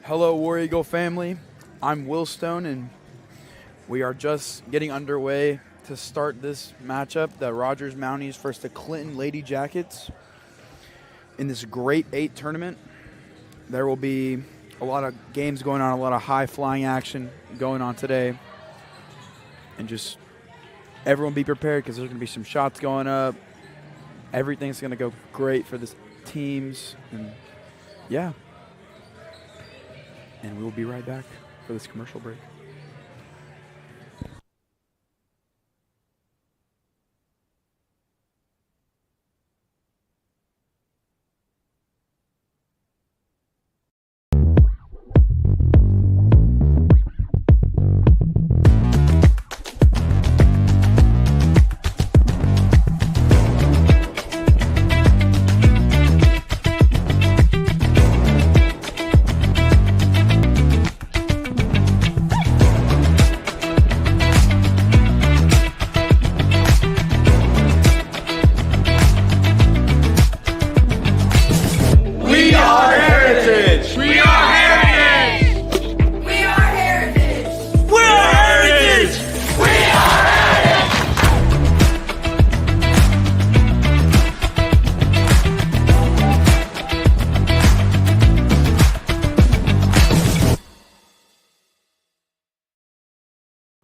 Hello, War Eagle family. I'm Will Stone, and we are just getting underway to start this matchup, the Rogers Mounties versus the Clinton Lady Jackets in this Great 8 tournament. There will be a lot of games going on, a lot of high-flying action going on today. And just everyone be prepared because there's going to be some shots going up. Everything's going to go great for the teams. And, yeah. And we will be right back for this commercial break.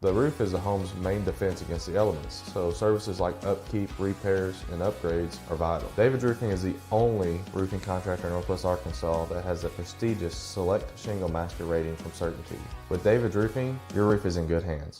The roof is a home's main defense against the elements, so services like upkeep, repairs, and upgrades are vital. David's Roofing is the only roofing contractor in Northwest Arkansas that has the prestigious Select Shingle Master rating from Certainty. With David's Roofing, your roof is in good hands.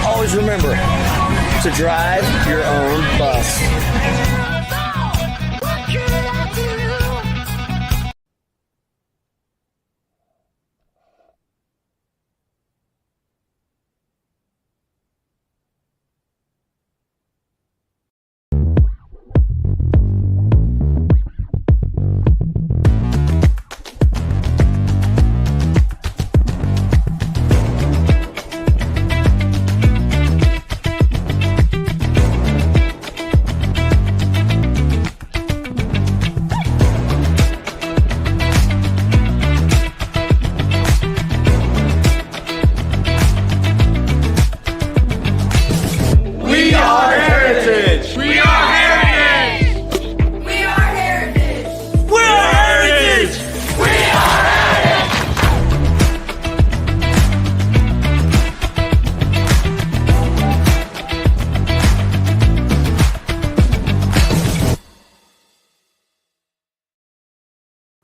Always remember to drive your own bus.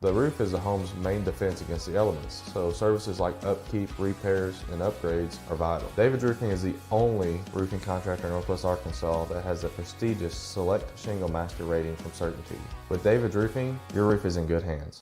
The roof is a home's main defense against the elements, so services like upkeep, repairs, and upgrades are vital. David's Roofing is the only roofing contractor in Northwest Arkansas that has the prestigious Select Shingle Master rating from Certainty. With David's Roofing, your roof is in good hands.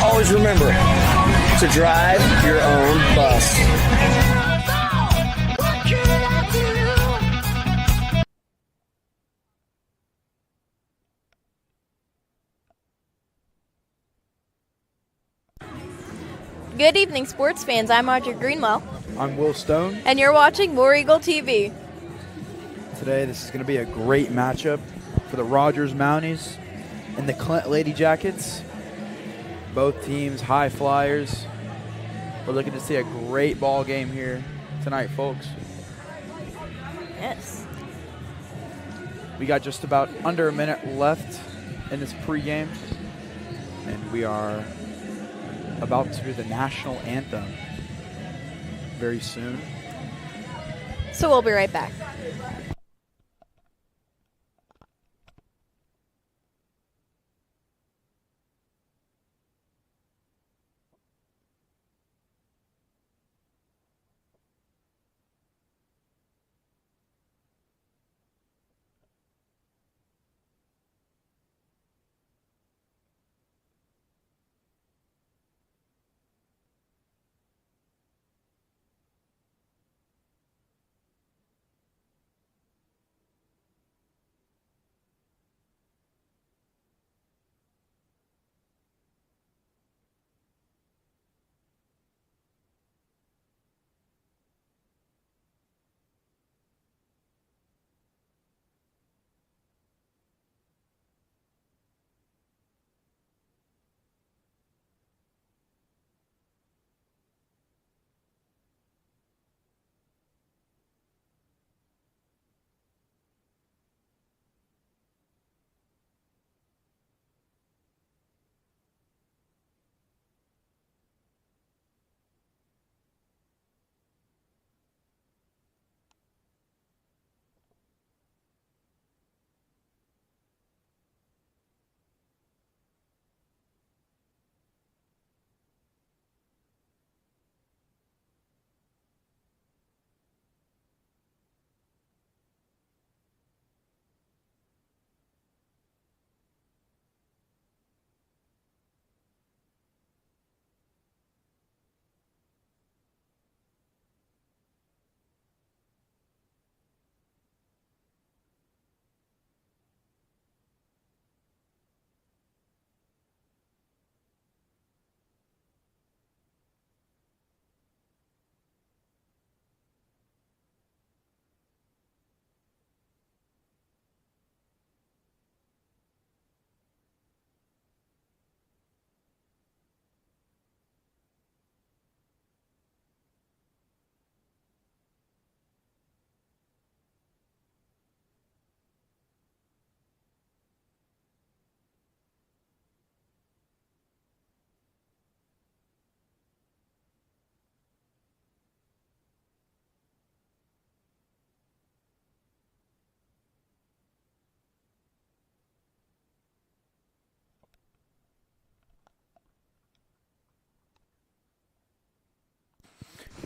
always remember to drive your own bus. Good evening, sports fans. I'm Audrey Greenwell, I'm Will Stone. and you're watching War Eagle TV. Today, this is going to be a great matchup for the Rogers Mounties and the Clint Lady Jackets. Both teams high flyers. We're looking to see a great ball game here tonight, folks. Yes. We got just about under a minute left in this pregame, and we are about to do the national anthem very soon. So we'll be right back.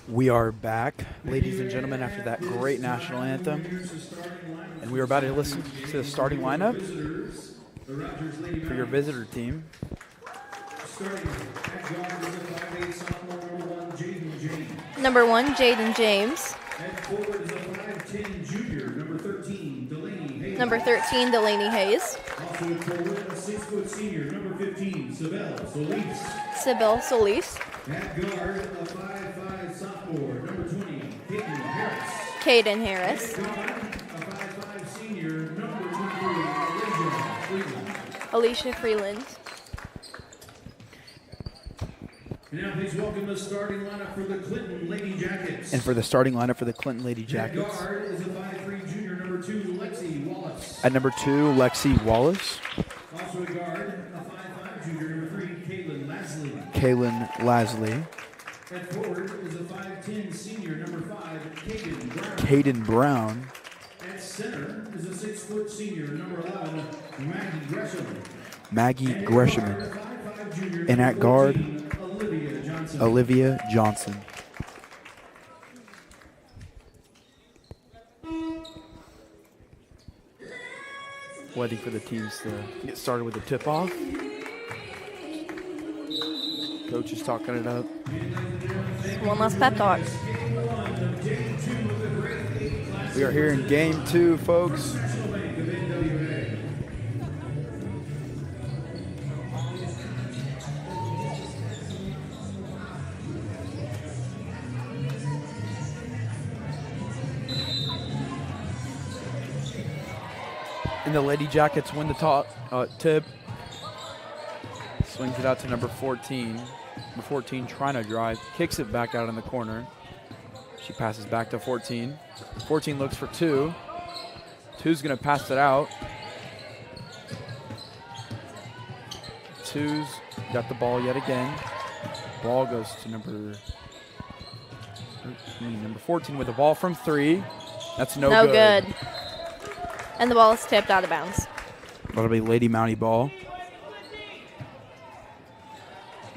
We are back, ladies and gentlemen, after that great national anthem. And we are about to listen to the starting lineup for your visitor team. Number 1, Jaden James. Number 13, Delaney Hayes. Also forward, a 6-foot senior, number 15, Sybil Solis. At guard, a 5'5" sophomore, number 20, Caden Harris. At guard, a 5'5" senior, number 23, Alicia Freeland. And now please welcome the starting lineup for the Clinton Lady Jackets. And for the starting lineup for the Clinton Lady Jackets. At guard is a 5'3" junior, number 2, Lexi Wallace. At number 2, Lexi Wallace. Also at guard, a 5'5" junior, number 3, Kaylin Lasley. Kaylin Lasley. At forward is a 5'10" senior, number 5, Kaden Brown. Caden Brown. At center is a 6-foot senior, number 11, Maggie Gresham. Maggie Gresham. And at guard, Olivia Johnson. Waiting for the teams to get started with the tip-off. Coach is talking it up. One last pep talk. We are here in game 2, folks. And the Lady Jackets win the tip. Swings it out to number 14. Number 14 trying to drive. Kicks it back out in the corner. She passes back to 14. 14 looks for 2. 2's going to pass it out. 2's got the ball yet again. Ball goes to number 13. Number 14 with the ball from 3. That's no good. And the ball is tipped out of bounds. That'll be Lady Mountie ball.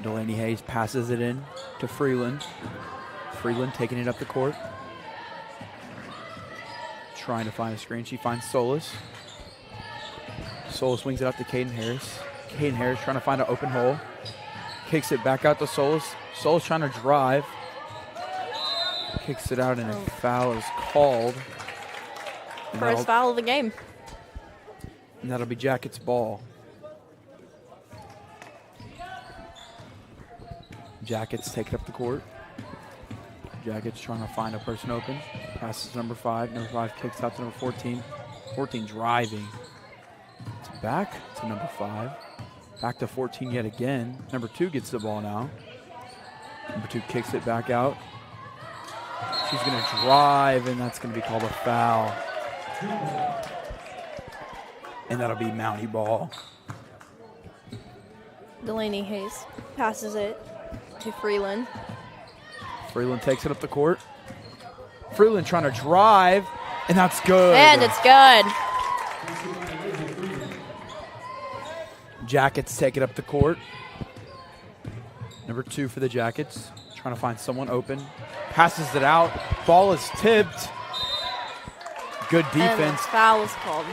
Delaney Hayes passes it in to Freeland. Freeland taking it up the court. Trying to find a screen. She finds Solis. Solis swings it out to Caden Harris. Caden Harris trying to find an open hole. Kicks it back out to Solis. Solis trying to drive. Kicks it out and a foul is called. And First foul of the game. And that'll be Jackets ball. Jackets take it up the court. Jackets trying to find a person open. Passes to number 5. Number 5 kicks out to number 14. 14 driving. It's back to number 5. Back to 14 yet again. Number 2 gets the ball now. Number 2 kicks it back out. She's going to drive, and that's going to be called a foul. And that'll be Mountie ball. Delaney Hayes passes it to Freeland. Freeland takes it up the court. Freeland trying to drive, and that's good. And it's good. Jackets take it up the court. Number 2 for the Jackets. Trying to find someone open. Passes it out. Ball is tipped. Good defense. And the foul is called.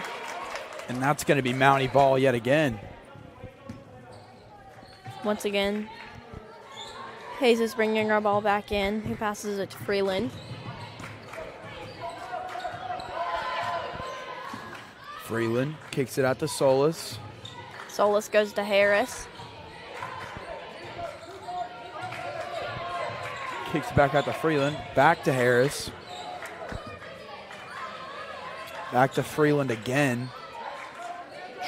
And that's going to be Mountie ball yet again. Once again, Hayes is bringing our ball back in. He passes it to Freeland. Freeland kicks it out to Solis. Solis goes to Harris. Kicks back out to Freeland. Back to Harris. Back to Freeland again.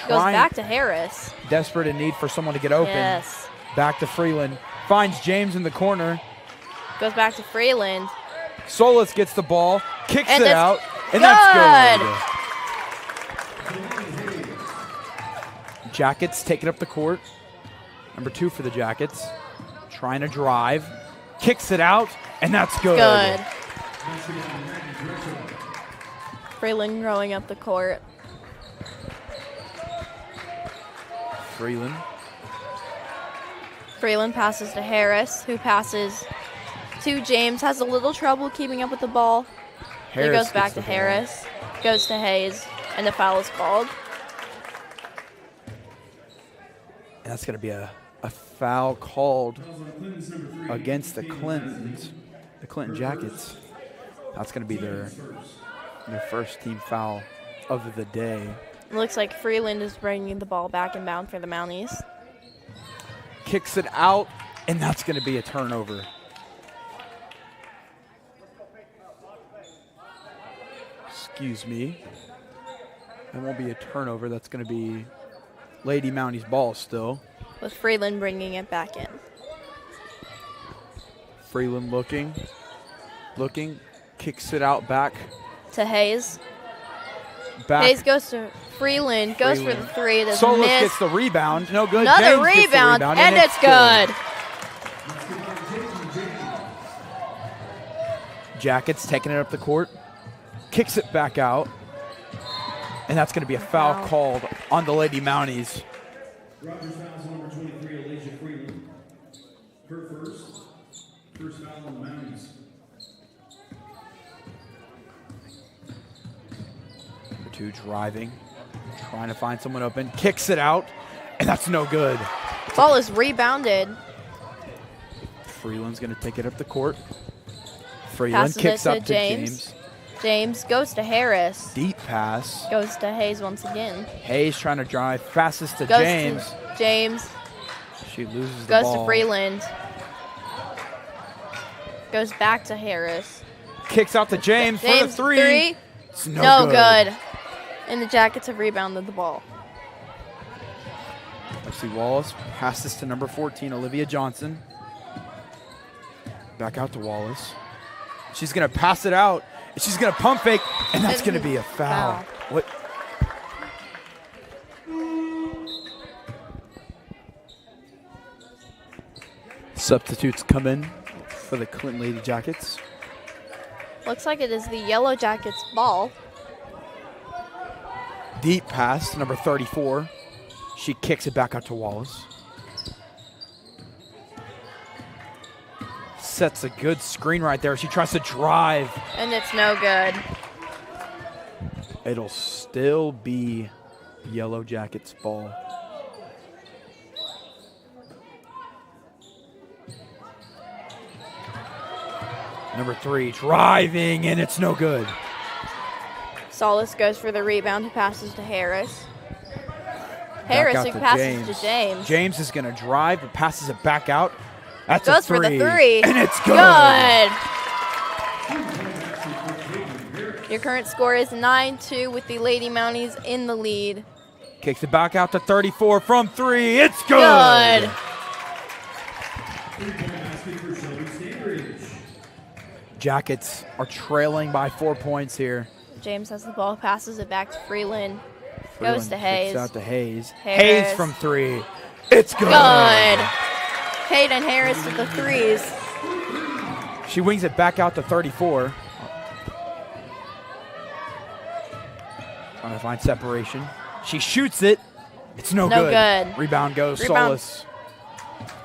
Goes back to Harris. Desperate in need for someone to get open. Yes. Back to Freeland. Finds James in the corner. Goes back to Freeland. Solis gets the ball. Kicks And it it's out. And good. that's good. Jackets taking up the court. Number 2 for the Jackets. Trying to drive. Kicks it out. And that's good. Good. Freeland growing up the court. Freeland. Freeland passes to Harris, who passes to James. Has a little trouble keeping up with the ball. He goes back to Harris. Goes to Hayes. And the foul is called. And that's going to be a foul called against the Clinton Jackets. That's going to be their first team foul of the day. It looks like Freeland is bringing the ball back inbound for the Mounties. Kicks it out, and that's going to be a turnover. Excuse me. That won't be a turnover. That's going to be Lady Mountie's ball still. With Freeland bringing it back in. Freeland looking, kicks it out back. To Hayes. Back. Hayes goes to Freeland, goes for the 3. Does Solis miss. gets the rebound. No good. Another James rebound, gets the and it's good. Jackets taking it up the court. Kicks it back out. And that's going to be a foul called on the Lady Mounties. Rogers fouls number 23, Alicia Freeland. Her first foul on the Mounties. Number 2 driving, trying to find someone open. Kicks it out, and that's no good. Ball is rebounded Freeland's going to take it up the court. Freeland Passes kicks it to up to James. James goes to Harris. Deep pass. Goes to Hayes once again. Hayes trying to drive. Passes to Goes James. to James. She loses the Goes ball. to Freeland. Goes back to Harris. Kicks out to James for the three. It's no good. And the Jackets have rebounded the ball. Lexi Wallace passes to number 14, Olivia Johnson. Back out to Wallace. She's going to pass it out. And she's going to pump fake, and that's going to be a foul. What? Substitutes come in for the Clinton Lady Jackets. Looks like it is the Yellow Jackets' ball. Deep pass to number 34. She kicks it back out to Wallace. Sets a good screen right there. She tries to drive. And it's no good. It'll still be Yellow Jackets' ball. Number 3 driving, and it's no good. Solis goes for the rebound. He passes to Harris. Harris, who passes to James. James is going to drive, but passes it back out. That's goes a three. for the three. And it's good. Your current score is 9-2 with the Lady Mounties in the lead. Kicks it back out to 34 from 3. It's good. Jackets are trailing by 4 points here. James has the ball, passes it back to Freeland. Goes to Hayes. Kicks out to Hayes. Harris. Hayes from 3. It's good. Hayden Harris with the threes. She wings it back out to 34. Trying to find separation. She shoots it. It's no good. Rebound goes Solis.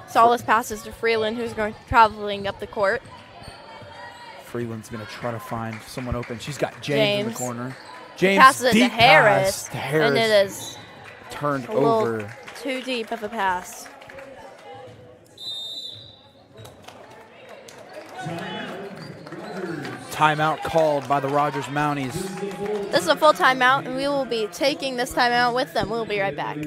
Solis passes to Freeland, who's going traveling up the court. Freeland's going to try to find someone open. She's got James in the corner. James passes it to Harris, and it is turned over. Too deep of a pass. Timeout called by the Rogers Mounties. This is a full timeout, and we will be taking this timeout with them. We'll be right back.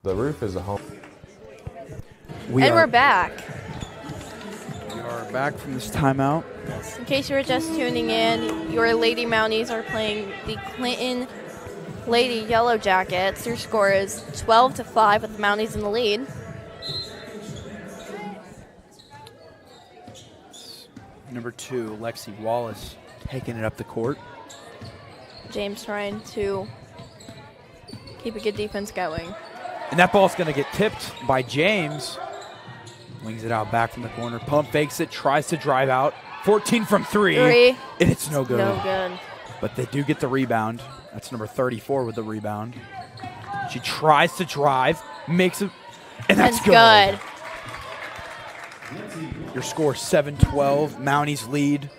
The roof is a home. We're back. We are back from this timeout. In case you were just tuning in, your Lady Mounties are playing the Clinton Lady Yellow Jackets. Your score is 12-5 with the Mounties in the lead. Number 2, Lexi Wallace taking it up the court. James trying to keep a good defense going. And that ball's going to get tipped by James. Wings it out back from the corner. Pump fakes it, tries to drive out. 14 from 3. And it's no good. No good. But they do get the rebound. That's number 34 with the rebound. She tries to drive, makes it, and that's good. Your score 7-12. Mounties lead.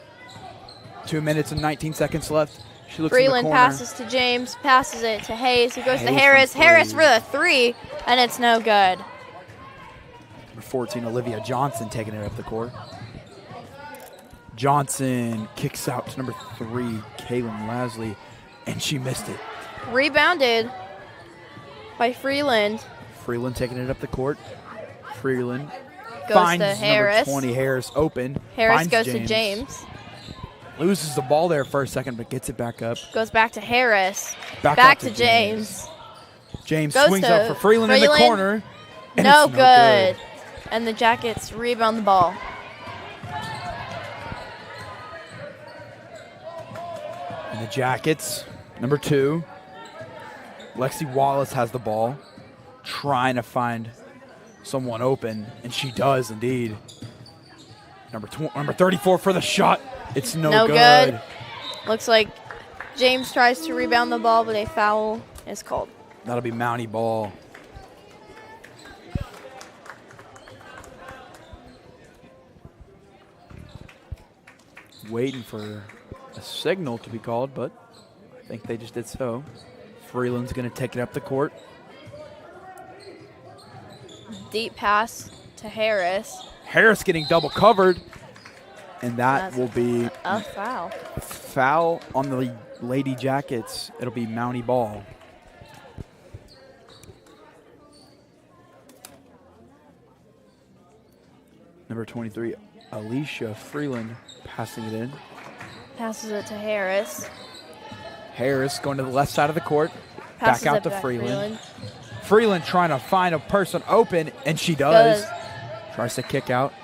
2 minutes and 19 seconds left. She looks Freeland in the corner. passes to James, passes it to Hayes, who goes to Harris. Harris for the 3, and it's no good. Number 14, Olivia Johnson taking it up the court. Johnson kicks out to number 3, Kaylin Lasley, and she missed it. Rebounded by Freeland. Freeland taking it up the court. Freeland goes finds to Harris. Number 20, Harris open. Harris goes to James. Loses the ball there for a second, but gets it back up. Goes back to Harris. Back to James. James Goes swings to up for Freeland in the Freeland. corner. And No it's good. And the Jackets rebound the ball. And the Jackets, number 2. Lexi Wallace has the ball, trying to find someone open, and she does indeed. Number 34 for the shot. It's no good. Looks like James tries to rebound the ball, but a foul is called. That'll be Mountie ball. Waiting for a signal to be called, but I think they just did so. Freeland's going to take it up the court. Deep pass to Harris. Harris getting double covered, and that That's will be a foul. foul on the Lady Jackets. It'll be Mountie ball. Number 23, Alicia Freeland passing it in. Passes it to Harris. Harris going to the left side of the court. Passes back out it to back Freeland. Freeland trying to find a person open, and she does. Tries to kick out.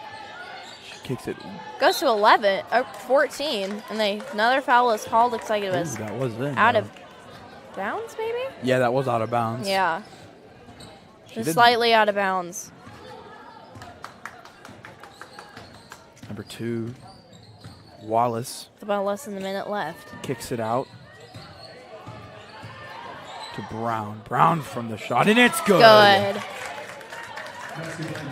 She kicks it. Goes to 11, or 14, and another foul is called. Looks like it was Ooh, that was in, out though. of bounds, maybe? Yeah, that was out of bounds. Yeah. She Just did- slightly out of bounds. Number 2, Wallace With about less than a minute left. kicks it out to Brown. Brown from the shot, and it's good. Good.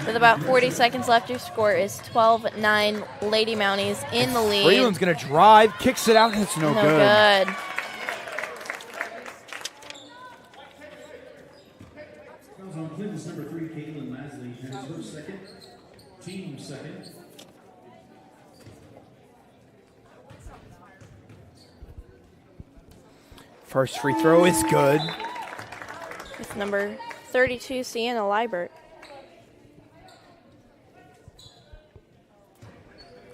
With about 40 seconds left, your score is 12-9. Lady Mounties in the lead. Freeland's going to drive, kicks it out, and it's no good. Fouls on Clinton's number 3, Caitlin Lasley. That is her second. Team second. First free throw is good. With number 32, Sienna Liebert.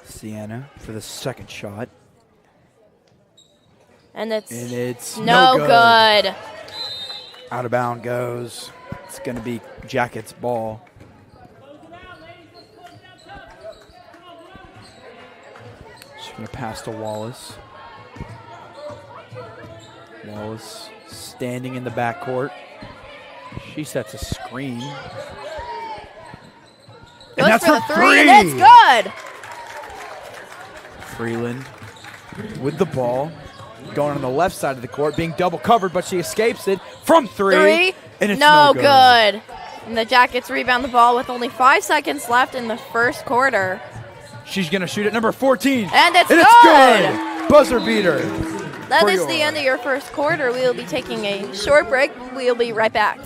Sienna for the second shot. And it's no good. Out of bound goes. It's going to be Jackets ball. She's going to pass to Wallace. Wallace standing in the backcourt. She sets a screen. Goes And that's for the her three, three. and it's good. Freeland with the ball. Going on the left side of the court, being double covered, but she escapes it from three. And it's no good. And the Jackets rebound the ball with only 5 seconds left in the first quarter. She's going to shoot at number 14. And it's good. Buzzer beater. That is the end of your first quarter. We will be taking a short break. We'll be right back.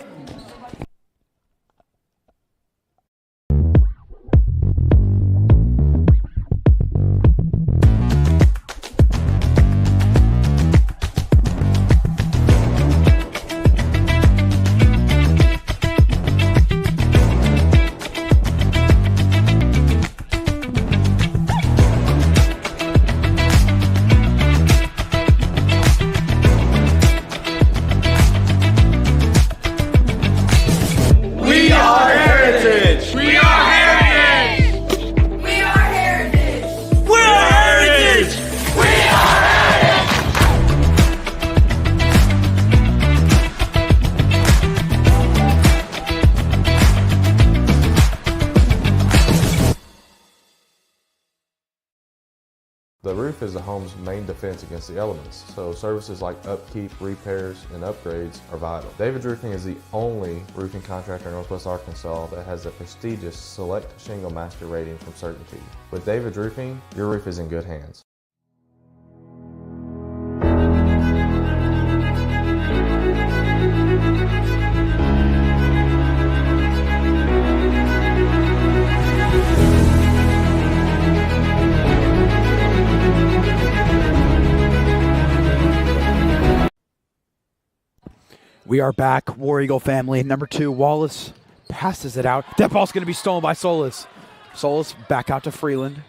The roof is the home's main defense against the elements, so services like upkeep, repairs, and upgrades are vital. David's Roofing is the only roofing contractor in Northwest Arkansas that has the prestigious Select Shingle Master rating from Certainty. With David's Roofing, your roof is in good hands. We are back, War Eagle family. Number 2, Wallace passes it out. That ball's going to be stolen by Solis. Solis back out to Freeland.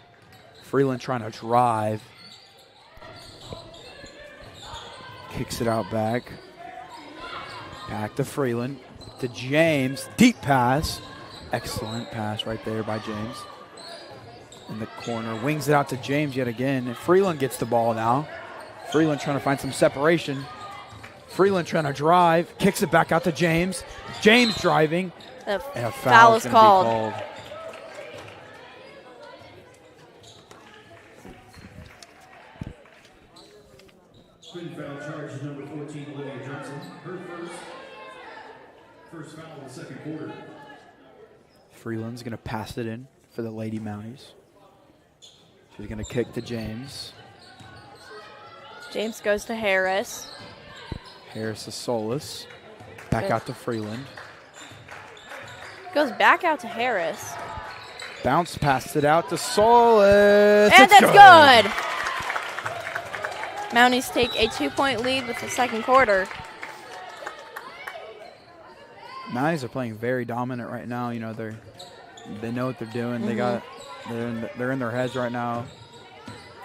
Freeland trying to drive. Kicks it out back. Back to Freeland. To James. Deep pass. Excellent pass right there by James. In the corner. Wings it out to James yet again. And Freeland gets the ball now. Freeland trying to find some separation. Freeland trying to drive. Kicks it back out to James. James driving. The And a foul is is gonna be called. Quinn foul charges number 14, Olivia Johnson. Her first foul of the second quarter. Freeland's going to pass it in for the Lady Mounties. She's going to kick to James. James goes to Harris. Harris to Solis. Back Good. out to Freeland. Goes back out to Harris. Bounce passed it out to Solis. And It's that's good. Mounties take a 2-point lead with the second quarter. Mounties are playing very dominant right now. You know, they know what they're doing. They're in their heads right now.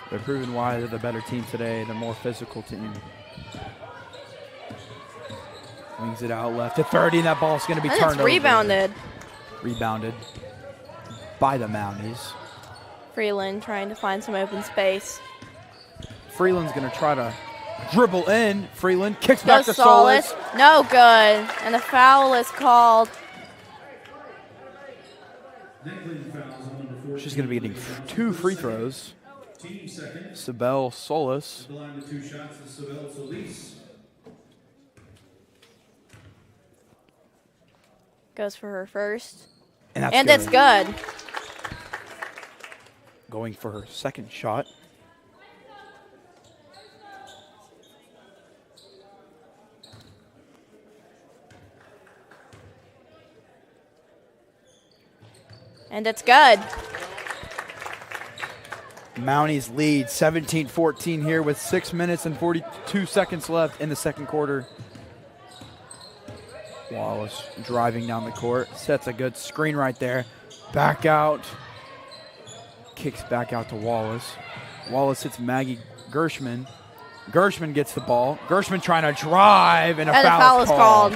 They're proving why they're the better team today. The more physical team. Wings it out left to 30, and that ball's going to be And turned it's over. rebounded. Rebounded by the Mounties. Freeland trying to find some open space. Freeland's going to try to dribble in. Freeland kicks back Goes to Solis. No good. And the foul is called. Nicklin fouls on number 14. She's going to be getting 2 free throws. Team second. Sibel Solis. The line with 2 shots is Sabelle Solis. Goes for her first. And it's good. Going for her second shot. And it's good. Mounties lead 17-14 here with 6 minutes and 42 seconds left in the second quarter. Wallace driving down the court. Sets a good screen right there. Back out. Kicks back out to Wallace. Wallace hits Maggie Gershman. Gershman gets the ball. Gershman trying to drive, and a foul is called.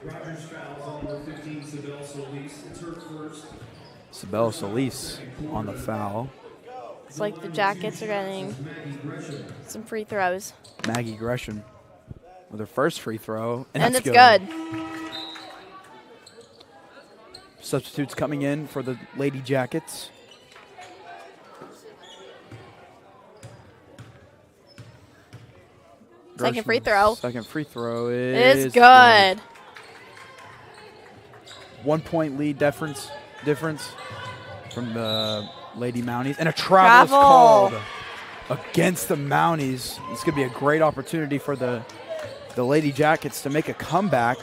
Rogers fouls on number 15, Sabelle Solis. It's her first. Sibel Solis on the foul. It's like the Jackets are getting some free throws. Maggie Gresham with her first free throw. And that's it's good. Substitutes coming in for the Lady Jackets. Second free throw. Second free throw It's is good. 1 point lead difference from the Lady Mounties. And a travel is called against the Mounties. This could be a great opportunity for the Lady Jackets to make a comeback.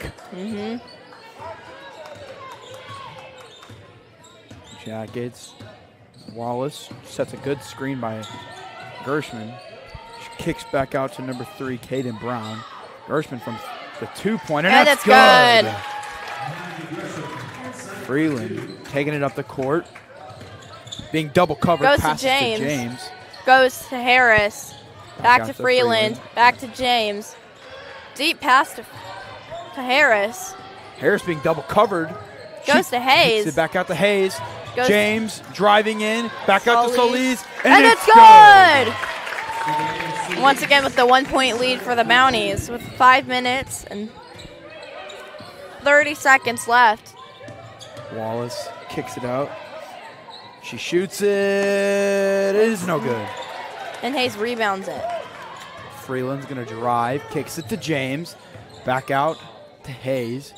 Jackets. Wallace sets a good screen by Gershman. She kicks back out to number 3, Kaden Brown. Gershman from the 2-pointer. And that's it's good. Freeland taking it up the court. Being double covered. Goes to passes James. to James. Goes to Harris. Back out to to Freeland. Freeland. Back to James. Deep pass to Harris. Harris being double covered. Goes She to Hayes. kicks it back out to Hayes. Goes- James driving in. Back out to Solis. And it's good. Once again with the 1 point lead for the Mounties with 5 minutes and 30 seconds left. Wallace kicks it out. She shoots it. It is no good. And Hayes rebounds it. Freeland's going to drive. Kicks it to James. Back out to Hayes.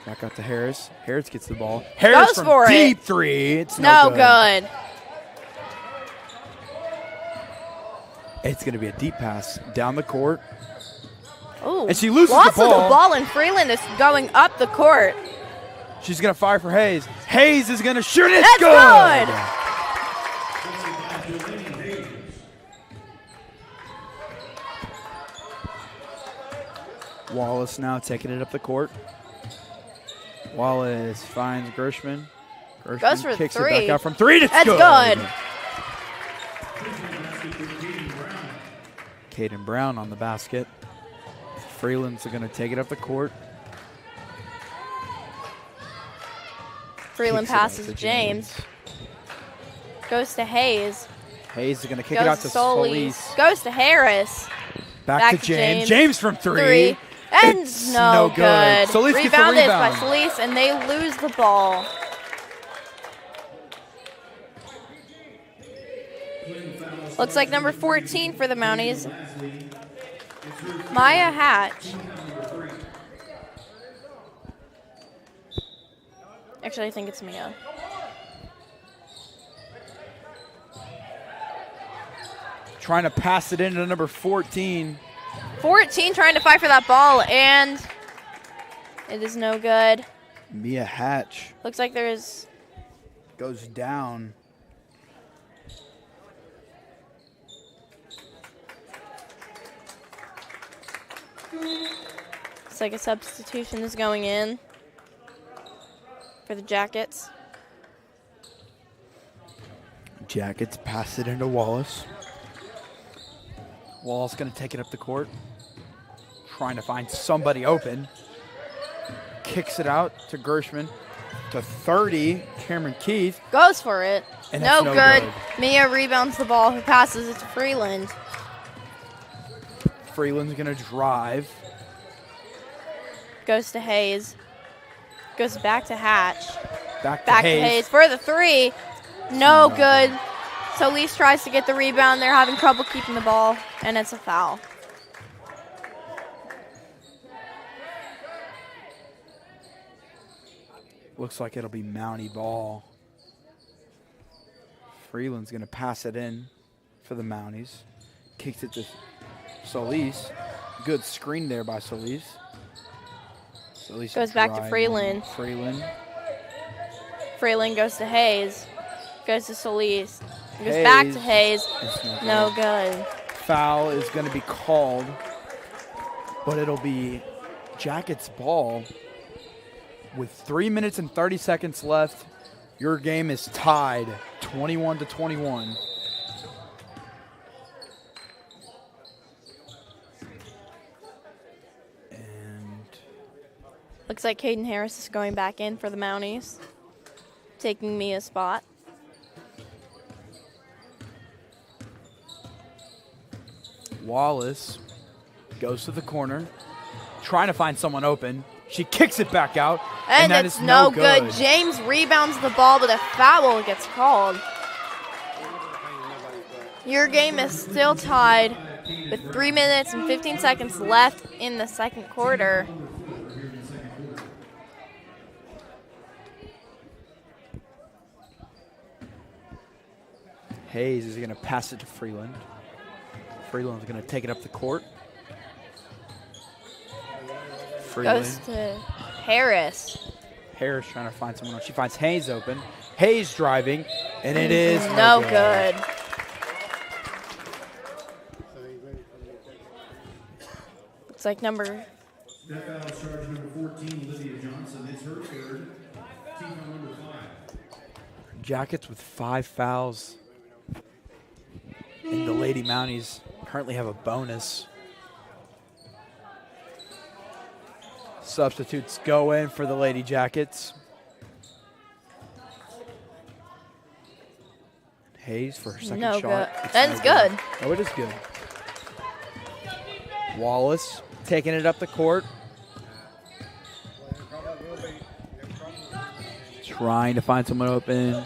Back out to Harris. Harris gets the ball. Harris Goes from for it. deep 3. It's No no good. It's going to be a deep pass down the court. Ooh. And she loses Lost the ball. of the ball, and Freeland is going up the court. She's going to fire for Hayes. Hayes is going to shoot it. That's good. Wallace now taking it up the court. Wallace finds Gershman. Gershman Goes for kicks 3. it back out from 3. It's That's good. good. Caden Brown on the basket. Freeland's going to take it up the court. Freeland Kicks it out passes to James. Goes to Hayes. Hayes is going to kick it out Goes to to Solis. Solis. Goes to Harris. Back to James. James from three. And It's no good. Solis gets the Rebounded by rebound. Solis, and they lose the ball. Looks like number 14 for the Mounties, Maya Hatch. Actually, I think it's Mia. Trying to pass it into number 14. 14 trying to fight for that ball, and it is no good. Mia Hatch Looks like there's goes down. Looks like a substitution is going in for the Jackets. Jackets pass it into Wallace. Wallace going to take it up the court. Trying to find somebody open. Kicks it out to Gershman. To 30, Cameron Keith. Goes for it. And No that's good. Mia rebounds the ball, who passes it to Freeland. Freeland's going to drive. Goes to Hayes. Goes back to Hatch. Back to Back to Hayes. Hayes for the three. No good. Solis tries to get the rebound. They're having trouble keeping the ball, and it's a foul. Looks like it'll be Mountie ball. Freeland's going to pass it in for the Mounties. Kicks it to Solis. Good screen there by Solis. Solis Goes back to driving. Freeland. Freeland goes to Hayes. Goes to Solis. Goes back to Hayes. It's No good. Foul is going to be called, but it'll be Jackets ball. With 3 minutes and 30 seconds left, your game is tied 21-21. And Looks like Caden Harris is going back in for the Mounties, taking Mia's spot. Wallace goes to the corner, trying to find someone open. She kicks it back out, and that it's is no good. James rebounds the ball, but a foul gets called. Your game is still tied with 3 minutes and 15 seconds left in the second quarter. Hayes is going to pass it to Freeland. Freeland's going to take it up the court. Goes to Harris. Harris trying to find someone else. She finds Hayes open. Hayes driving, and it is No good. Looks like number That foul is charge number 14, Lydia Johnson. It's her third. Team foul number 5. Jackets with 5 fouls. And the Lady Mounties currently have a bonus. Substitutes go in for the Lady Jackets. Hayes for her second no shot. good. It's That's no good. Oh, it is good. Wallace taking it up the court. Trying to find someone open.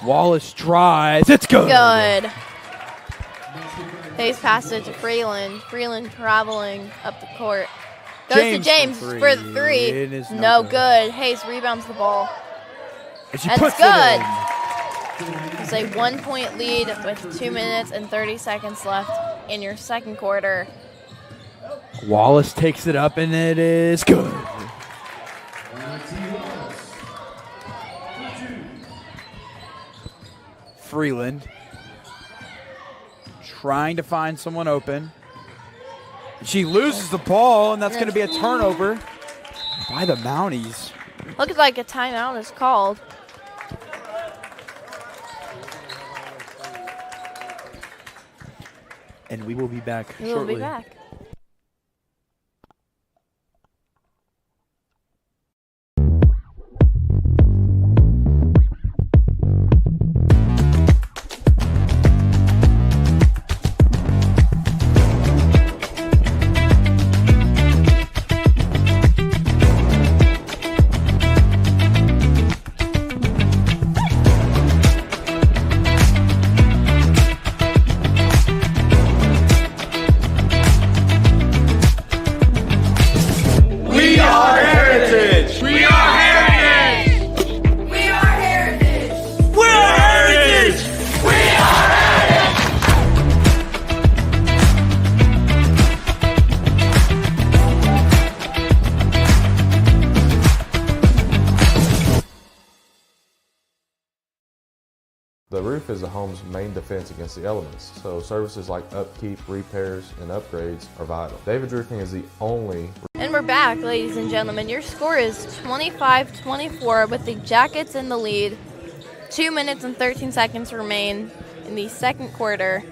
Wallace drives. It's good. Good. Hayes passes it to Freeland. Freeland traveling up the court. Goes to James for for the three. It is No good. Hayes rebounds the ball. And she That's puts good. it in. It's a 1 point lead with 2 minutes and 30 seconds left in your second quarter. Wallace takes it up, and it is good. Freeland trying to find someone open. She loses the ball, and that's going to be a turnover by the Mounties. Looks like a timeout is called. And we will be back We shortly. will be back. The roof is a home's main defense against the elements, so services like upkeep, repairs, and upgrades are vital. David's Roofing is the only. And we're back, ladies and gentlemen. Your score is 25-24 with the Jackets in the lead. 2 minutes and 13 seconds remain in the second quarter.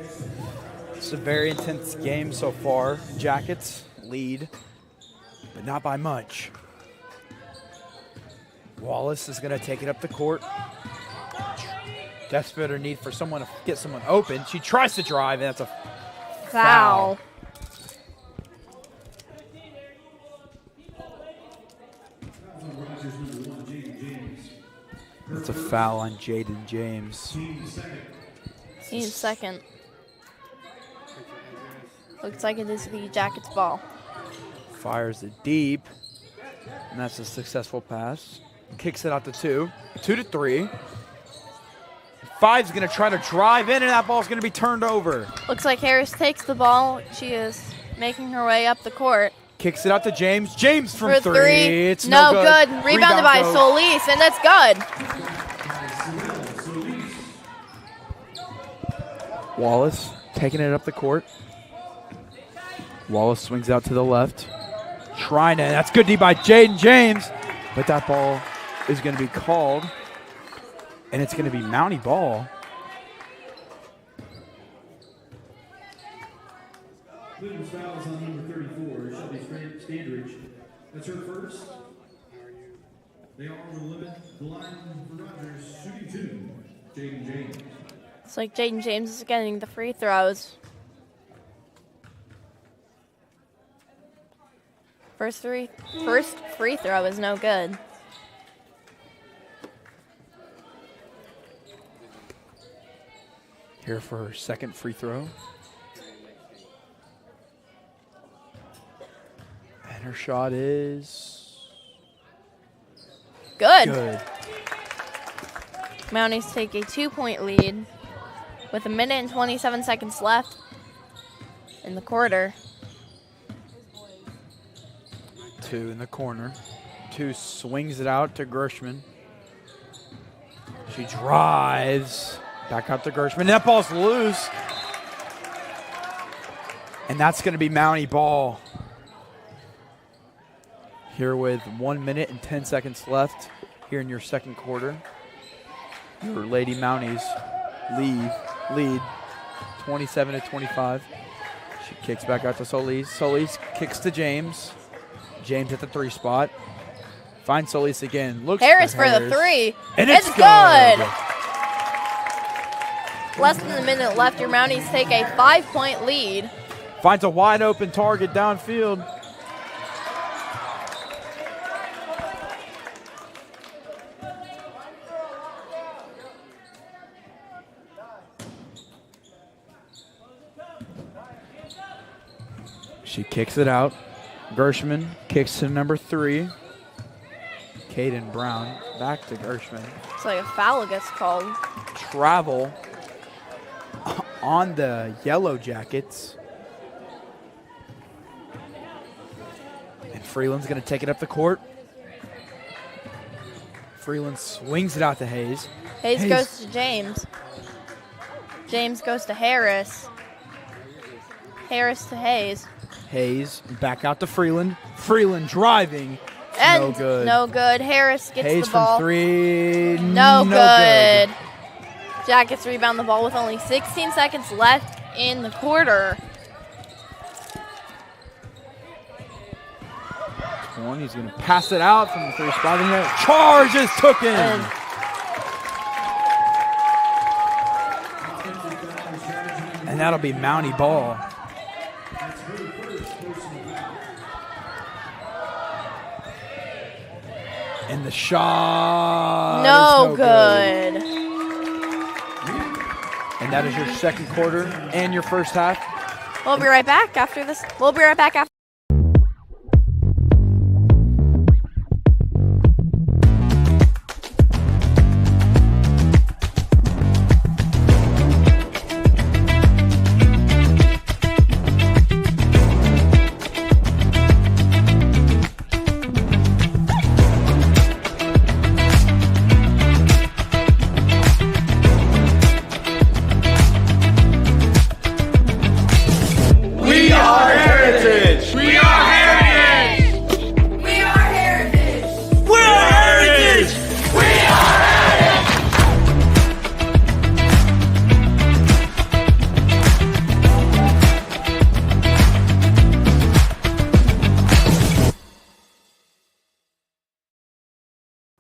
It's a very intense game so far. Jackets lead, but not by much. Wallace is going to take it up the court. Desperate her need for someone to get someone open. She tries to drive, and that's a foul. That's a foul on Jaden James. He's second. Looks like it is the Jackets' ball. Fires it deep, and that's a successful pass. Kicks it out to 2. 2 to 3. 5's going to try to drive in, and that ball's going to be turned over. Looks like Harris takes the ball. She is making her way up the court. Kicks it out to James. James from For 3. three. It's no no good. good. Rebounded by goes. Solis, and that's good. Wallace taking it up the court. Wallace swings out to the left. Trying to, that's good D by Jaden James. But that ball is going to be called. And it's going to be Mountie ball. Cleveland's foul is on number 34, Shelby Standridge. That's her first. They are on the limit. The line for Rogers, shooting 2, Jaden James. It's like Jaden James is getting the free throws. First free throw is no good. Here for her second free throw. And her shot is Good. good. Mounties take a 2-point lead with 1 minute and 27 seconds left in the quarter. 2 in the corner. 2 swings it out to Gershman. She drives. Back out to Gershman. That ball's loose. And that's going to be Mountie ball. Here with 1 minute and 10 seconds left here in your second quarter. Your Lady Mounties lead 27-25. She kicks back out to Solis. Solis kicks to James. James at the 3 spot. Finds Solis again. Looks Harris for the 3. And it's good. Less than a minute left. Your Mounties take a 5-point lead. Finds a wide open target downfield. She kicks it out. Gershman kicks to number 3. Caden Brown back to Gershman. It's like a foul gets called. Travel on the Yellow Jackets. And Freeland's going to take it up the court. Freeland swings it out to Hayes. Hayes goes to James. James goes to Harris. Harris to Hayes. Hayes back out to Freeland. Freeland driving. And no good. No good. Harris gets Hayes the ball. from 3. No good. Jackets rebound the ball with only 16 seconds left in the quarter. one. He's going to pass it out from the 3 spot. And the charge is took in. And that'll be Mountie ball. And the shot No is good. And that is your second quarter and your first half. We'll be right back after this. We'll be right back after.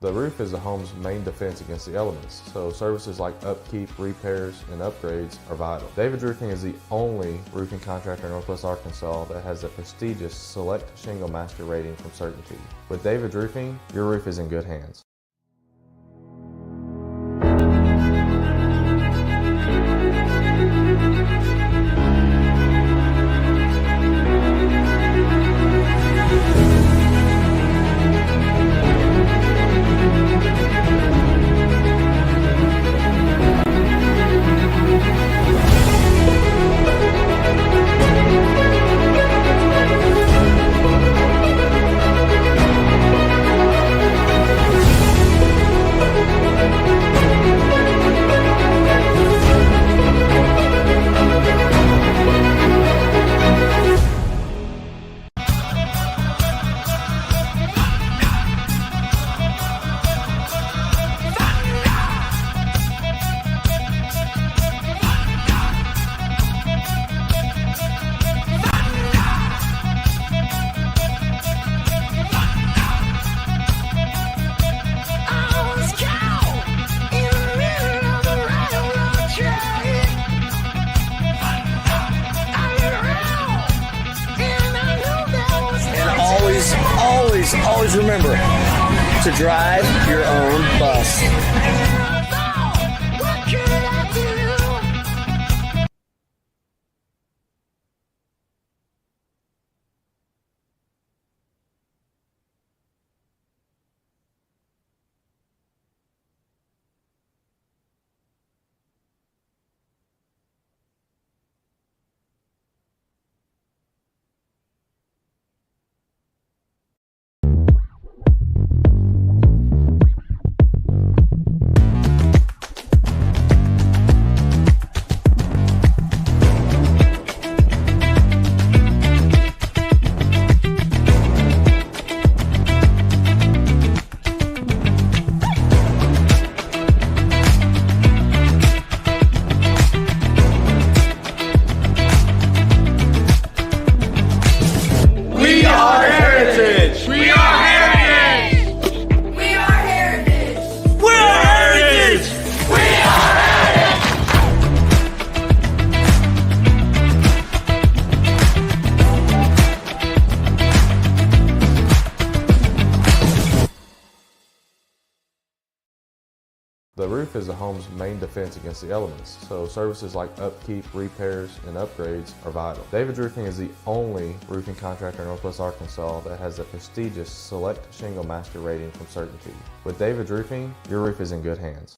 The roof is the home's main defense against the elements, so services like upkeep, repairs, and upgrades are vital. David's Roofing is the only roofing contractor in Northwest Arkansas that has the prestigious Select Shingle Master rating from Certainty. With David's Roofing, your roof is in good hands. Always remember to drive your own bus. The roof is the home's main defense against the elements, so services like upkeep, repairs, and upgrades are vital. David's Roofing is the only roofing contractor in Northwest Arkansas that has the prestigious Select Shingle Master rating from Certainty. With David's Roofing, your roof is in good hands.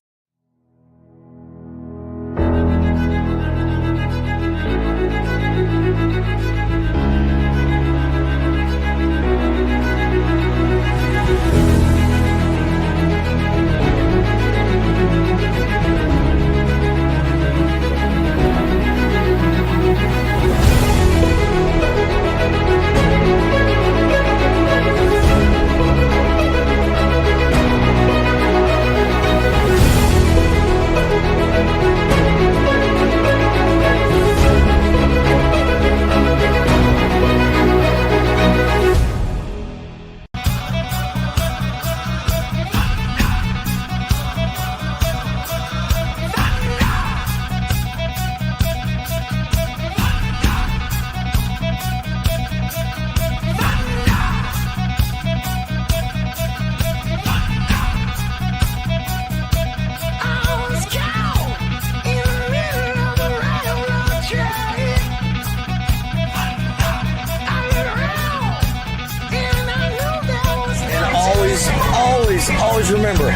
always remember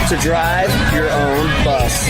to drive your own bus.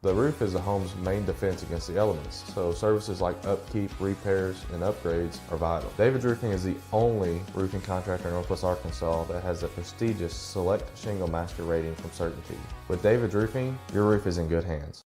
The roof is the home's main defense against the elements, so services like upkeep, repairs, and upgrades are vital. David's Roofing is the only roofing contractor in Northwest Arkansas that has the prestigious Select Shingle Master rating from Certainty. With David's Roofing, your roof is in good hands.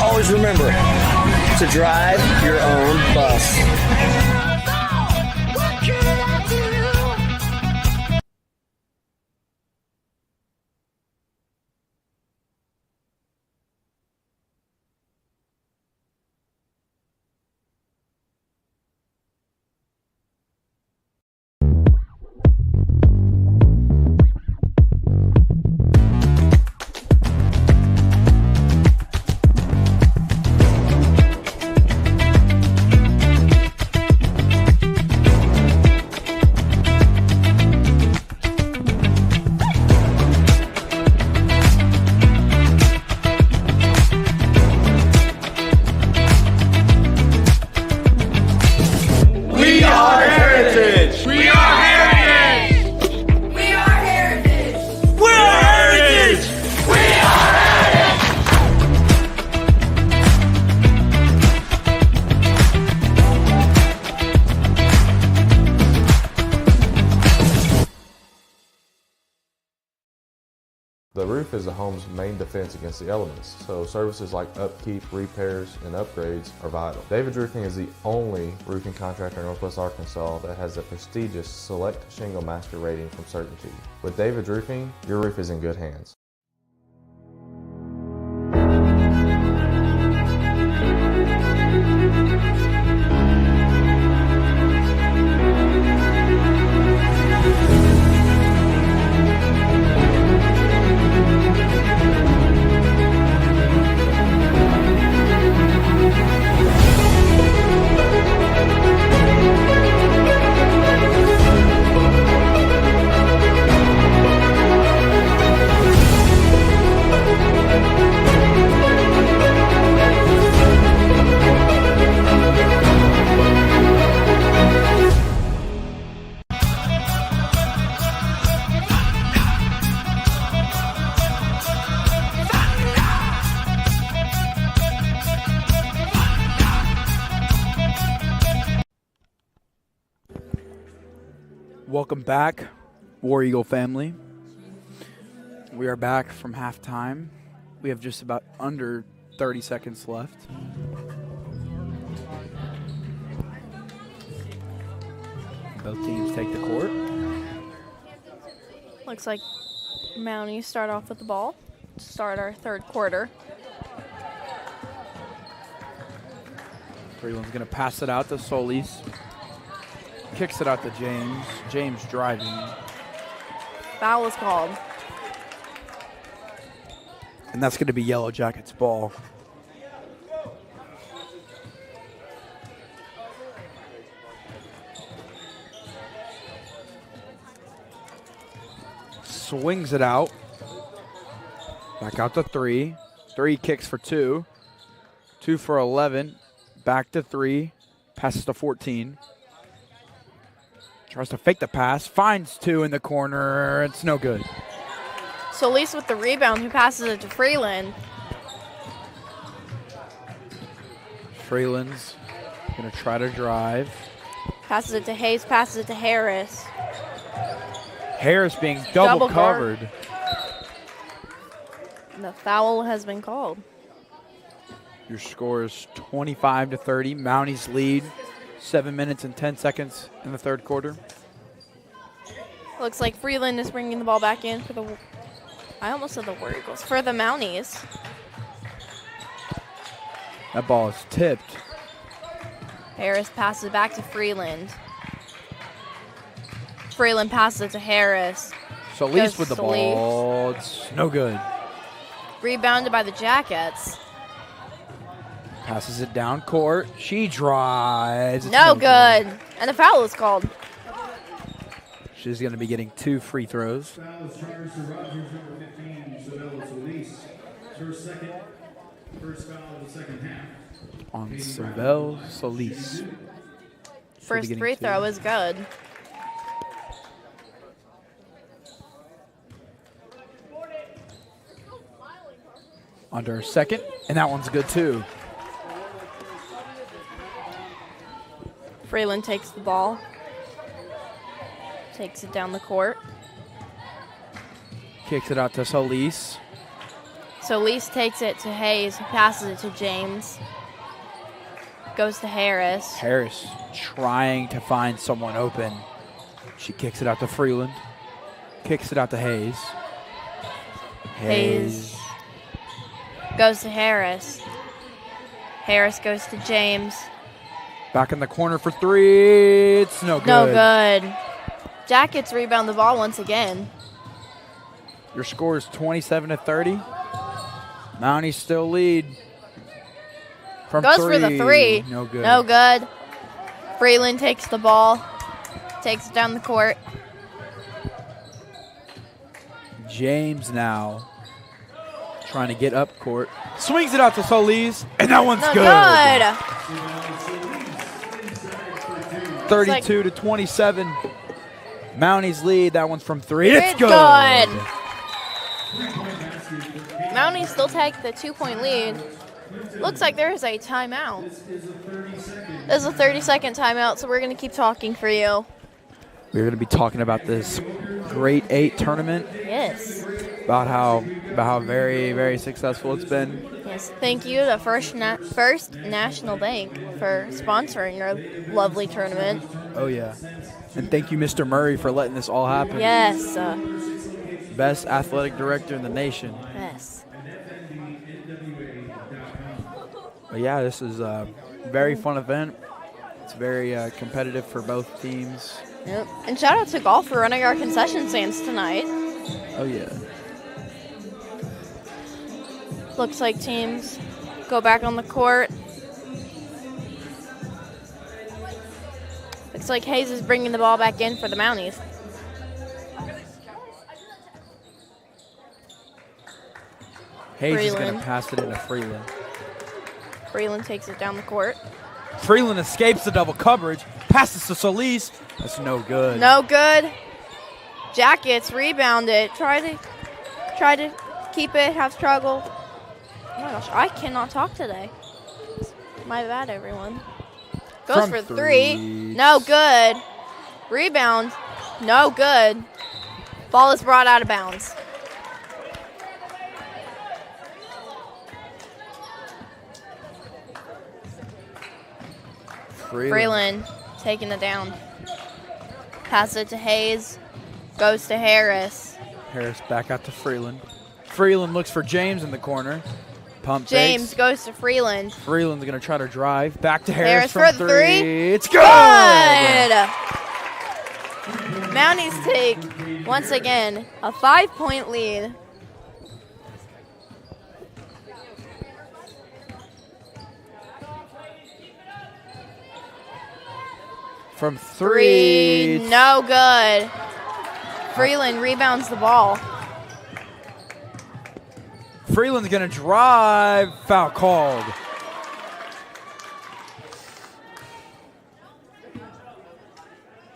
Always remember to drive your own bus. The roof is the home's main defense against the elements, so services like upkeep, repairs, and upgrades are vital. David's Roofing is the only roofing contractor in Northwest Arkansas that has the prestigious Select Shingle Master rating from Certainty. With David's Roofing, your roof is in good hands. Welcome back, War Eagle family. We are back from halftime. We have just about under 30 seconds left. Both teams take the court. Looks like Mounties start off with the ball to start our third quarter. Freeland's going to pass it out to Solis. Kicks it out to James. James driving. Foul is called. And that's going to be Yellow Jackets' ball. Swings it out. Back out to 3. 3 kicks for 2. 2 for 11. Back to 3. Passes to 14. Tries to fake the pass. Finds 2 in the corner. It's no good. Solis with the rebound, who passes it to Freeland. Freeland's going to try to drive. Passes it to Hayes, passes it to Harris. Harris being double guard. covered. The foul has been called. Your score is 25-30. Mounties lead. 7 minutes and 10 seconds in the third quarter. Looks like Freeland is bringing the ball back in for the, I almost said the War Eagles, for the Mounties. That ball is tipped. Harris passes back to Freeland. Freeland passes it to Harris. Solis with the ball. It's no good. Rebounded by the Jackets. Passes it down court. She drives. It's No good. And the foul is called. She's going to be getting 2 free throws. Foul is charged to Rogers, number 15, Isabella Solis. First foul of the second half. On Isabel Solis. First free throw is good. Under a second, and that one's good too. Freeland takes the ball. Takes it down the court. Kicks it out to Solis. Solis takes it to Hayes, who passes it to James. Goes to Harris. Harris trying to find someone open. She kicks it out to Freeland. Kicks it out to Hayes. Hayes goes to Harris. Harris goes to James. Back in the corner for 3. It's no good. No good. Jackets rebound the ball once again. Your score is 27-30. Mounties still lead. From Goes 3. for the 3. No good. No good. Freeland takes the ball. Takes it down the court. James now trying to get up court. Swings it out to Solis, and that one's No good. good. 32-27. Mounties lead. That one's from 3. It's good. Mounties still take the 2-point lead. Looks like there is a timeout. This is a 30-second timeout, so we're going to keep talking for you. We're going to be talking about this Great 8 tournament. Yes. About how very, very successful it's been. Yes. Thank you to First National Bank for sponsoring our lovely tournament. Oh, yeah. And thank you, Mr. Murray, for letting this all happen. Yes. Best athletic director in the nation. Yes. But yeah, this is a very fun event. It's very competitive for both teams. Yep. And shout out to golf for running our concession stands tonight. Oh, yeah. Looks like teams go back on the court. Looks like Hayes is bringing the ball back in for the Mounties. Hayes is going Freeland. to pass it into Freeland. Freeland takes it down the court. Freeland escapes the double coverage. Passes to Solis. That's no good. No good. Jackets rebound it. Try to keep it. Have struggle. Oh my gosh, I cannot talk today. My bad, everyone. Goes From for 3. 3. No good. Rebound. No good. Ball is brought out of bounds. Freeland taking it down. Pass it to Hayes. Goes to Harris. Harris back out to Freeland. Freeland looks for James in the corner. Pump James fakes. goes to Freeland. Freeland's going to try to drive. Back to Harris for from the three. It's good! Mounties take, once again, a 5-point lead. From three. No good. Freeland rebounds the ball. Freeland's going to drive. Foul called.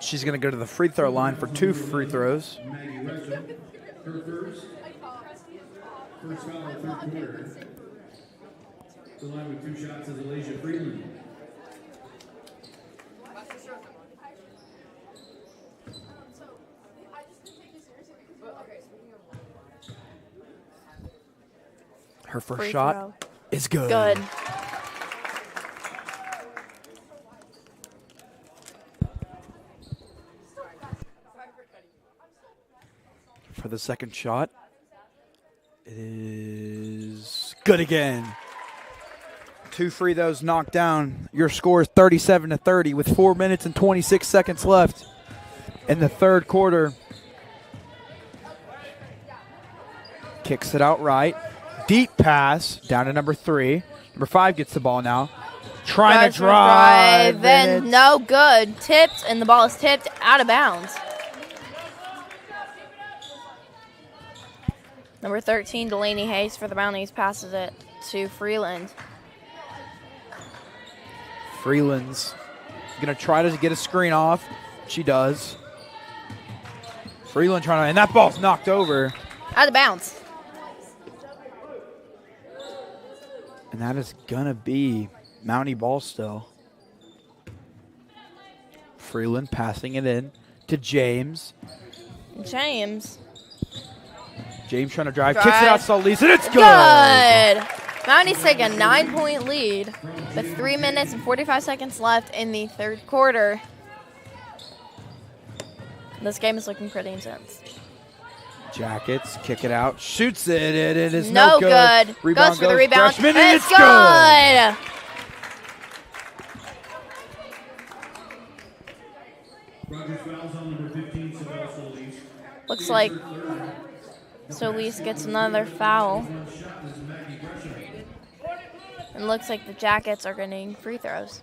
She's going to go to the free throw line for 2 free throws. Maggie Russell, her first. First foul of the third quarter. The line with 2 shots is Alicia Freeland. Her first Free shot throw. is good. Good. For the second shot, it is good again. 2 free throws knocked down. Your score is 37-30 with 4 minutes and 26 seconds left in the third quarter. Kicks it out right. Deep pass down to number 3. Number 5 gets the ball now. Trying Tries to drive. and no good. Tipped, and the ball is tipped out of bounds. Number 13, Delaney Hayes for the Mounties, passes it to Freeland. Freeland's going to try to get a screen off. She does. Freeland trying to, and that ball's knocked over. Out of bounds. And that is going to be Mountie ball still. Freeland passing it in to James. James. James trying to drive. Kicks it out to Solis, and it's good. Good. Mounties take a 9-point lead with 3 minutes and 45 seconds left in the third quarter. This game is looking pretty intense. Jackets, kick it out, shoots it, and it is No no good. Goes for the rebound, Freshman, and it's good. Rogers fouls on number 15, Savell Solis. Looks like Solis gets another foul. And looks like the Jackets are getting free throws.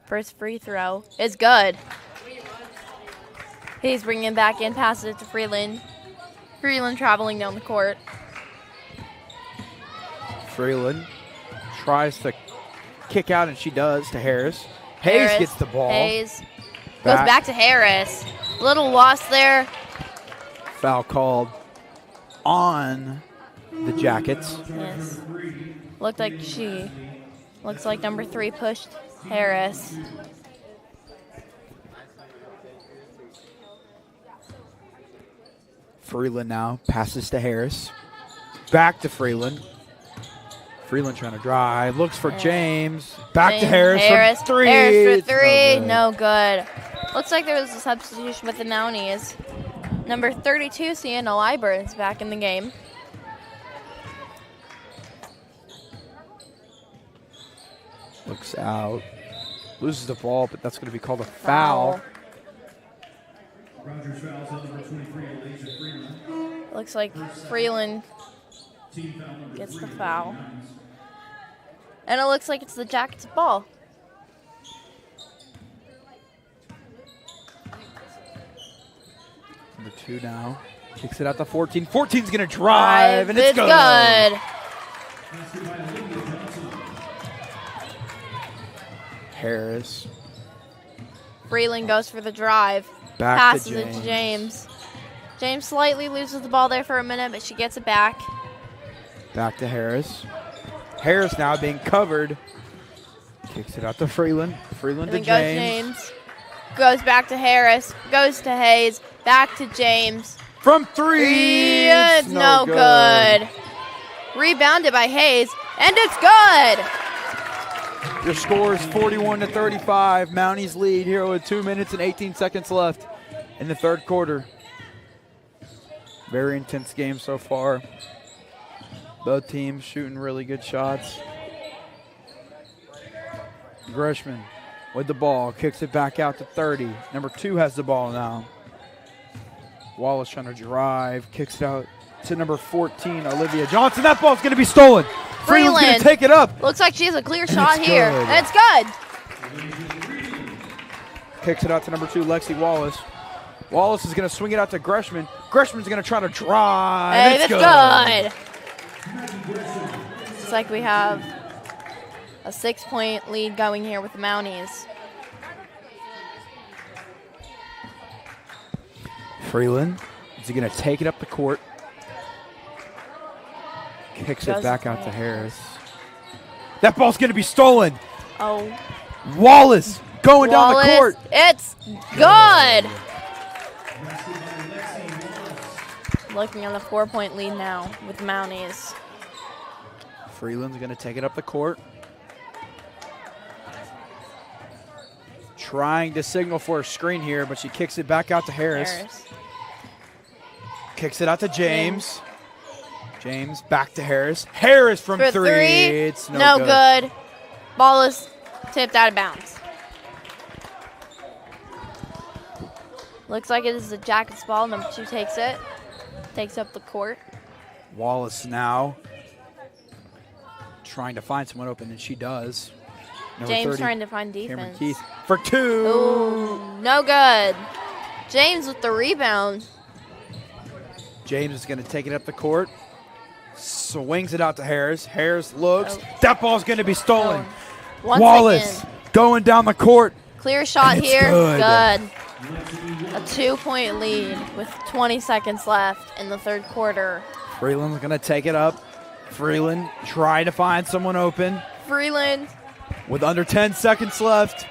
First free throw is good. He's bringing it back in, passes it to Freeland. Freeland traveling down the court. Freeland tries to kick out, and she does to Harris. Hayes gets the ball. Hayes goes back to Harris. Little loss there. Foul called on the Jackets. Yes. Looks like number 3 pushed Harris. Freeland now passes to Harris. Back to Freeland. Freeland trying to drive. Looks for James. Back to Harris from 3. Harris for 3. It's No good. Looks like there was a substitution with the Mounties. Number 32, Sienna Liber, is back in the game. Looks out. Loses the ball, but that's going to be called a foul. Rogers fouls on number 23, Alicia Freeland. Looks like Freeland Team foul number gets 3 the for foul. Mounties. And it looks like it's the Jackets' ball. Number 2 now. Kicks it out to 14. 14's going to drive, and it's good. Passed by Olivia Johnson. Harris. Freeland goes for the drive. Back Passes to it to James. James slightly loses the ball there for a minute, but she gets it back. Back to Harris. Harris now being covered. Kicks it out to Freeland. Freeland to And then James. goes James. Goes back to Harris. Goes to Hayes. Back to James. From 3. It's no good. Rebounded by Hayes. And it's good. Your score is 41-35. Mounties lead here with 2 minutes and 18 seconds left in the third quarter. Very intense game so far. Both teams shooting really good shots. Greshman with the ball, kicks it back out to 30. Number 2 has the ball now. Wallace trying to drive, kicks it out to number 14, Olivia Johnson. That ball's going to be stolen. Freeland's going to take it up. Looks like she has a clear shot here. Good. And it's good. Kicks it out to number 2, Lexi Wallace. Wallace is going to swing it out to Greshman. Greshman's going to try to drive. Hey, it's that's good. Looks like we have a 6-point lead going here with the Mounties. Freeland is going to take it up the court. Kicks it back out to Harris. That ball's going to be stolen. Oh. Wallace going down the court. It's good. Looking on the 4-point lead now with the Mounties. Freeland's going to take it up the court. Trying to signal for a screen here, but she kicks it back out to Harris. Kicks it out to James. James back to Harris. Harris from For three. It's no good. Ball is tipped out of bounds. Looks like it is the Jackets' ball. Number 2 takes it. Takes up the court. Wallace now trying to find someone open, and she does. Number James 30, trying to find Cameron defense. Keith for 2. Ooh, no good. James with the rebound. James is going to take it up the court. Swings it out to Harris. Harris looks. Oh. That ball's going to be stolen. Once Wallace again. going down the court. Clear shot And it's here. good. A 2-point lead with 20 seconds left in the third quarter. Freeland's going to take it up. Freeland trying to find someone open Freeland. with under 10 seconds left.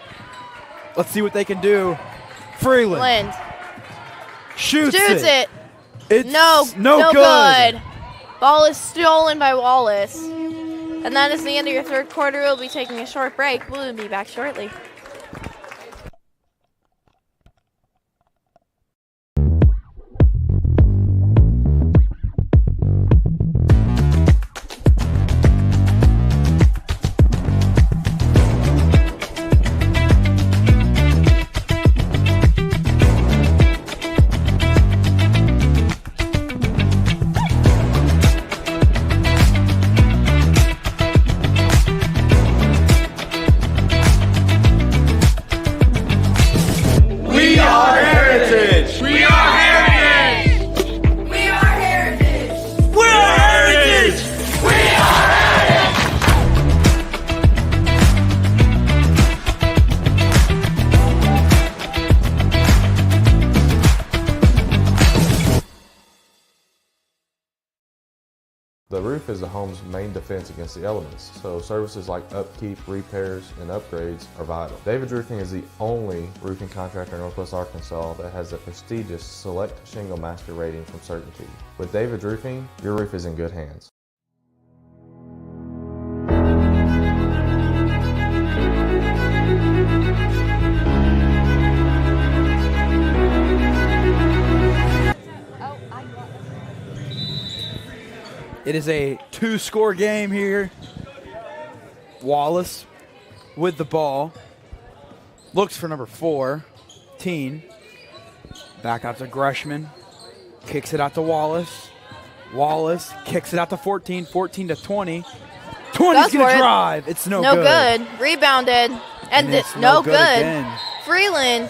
Let's see what they can do. Freeland shoots it. It's No good. Ball is stolen by Wallace. And that is the end of your third quarter. We'll be taking a short break. We'll be back shortly. The roof is the home's main defense against the elements, so services like upkeep, repairs, and upgrades are vital. David's Roofing is the only roofing contractor in Northwest Arkansas that has the prestigious Select Shingle Master rating from Certainty. With David's Roofing, your roof is in good hands. It is a 2-score game here. Wallace with the ball. Looks for number 14. Back out to Greshman. Kicks it out to Wallace. Wallace kicks it out to 14. 14 to 20. 20's going to drive. It's no good. Rebounded. And it's no good. Again. Freeland.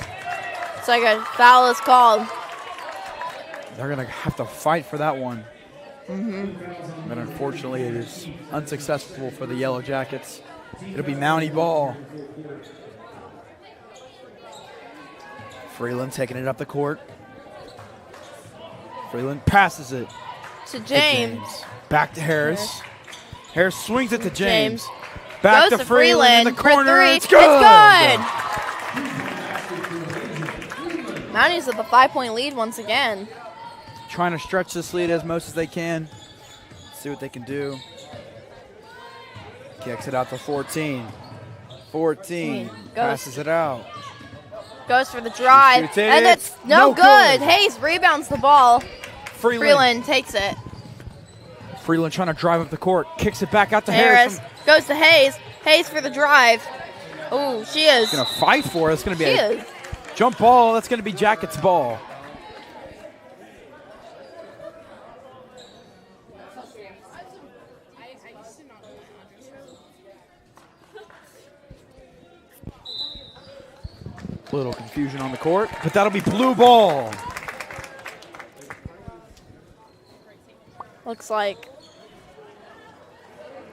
It's like a foul is called. They're going to have to fight for that one. But unfortunately, it is unsuccessful for the Yellow Jackets. It'll be Mountie ball. Freeland taking it up the court. Freeland passes it To James. Back to Harris. Harris swings it to James. Back Goes to Freeland in the for corner. 3. It's good. Mounties with a 5-point lead once again. Trying to stretch this lead as most as they can. See what they can do. Kicks it out to 14. 14. Goes. Passes it out. Goes for the drive. Shoots it. And it's no good. good. Hayes rebounds the ball. Freeland. Freeland takes it. Freeland trying to drive up the court. Kicks it back out to Harris. Goes to Hayes. Hayes for the drive. Oh, she is. Going to fight for it. It's going to be She a is. jump ball. That's going to be Jackets ball. Little confusion on the court, but that'll be blue ball. Looks like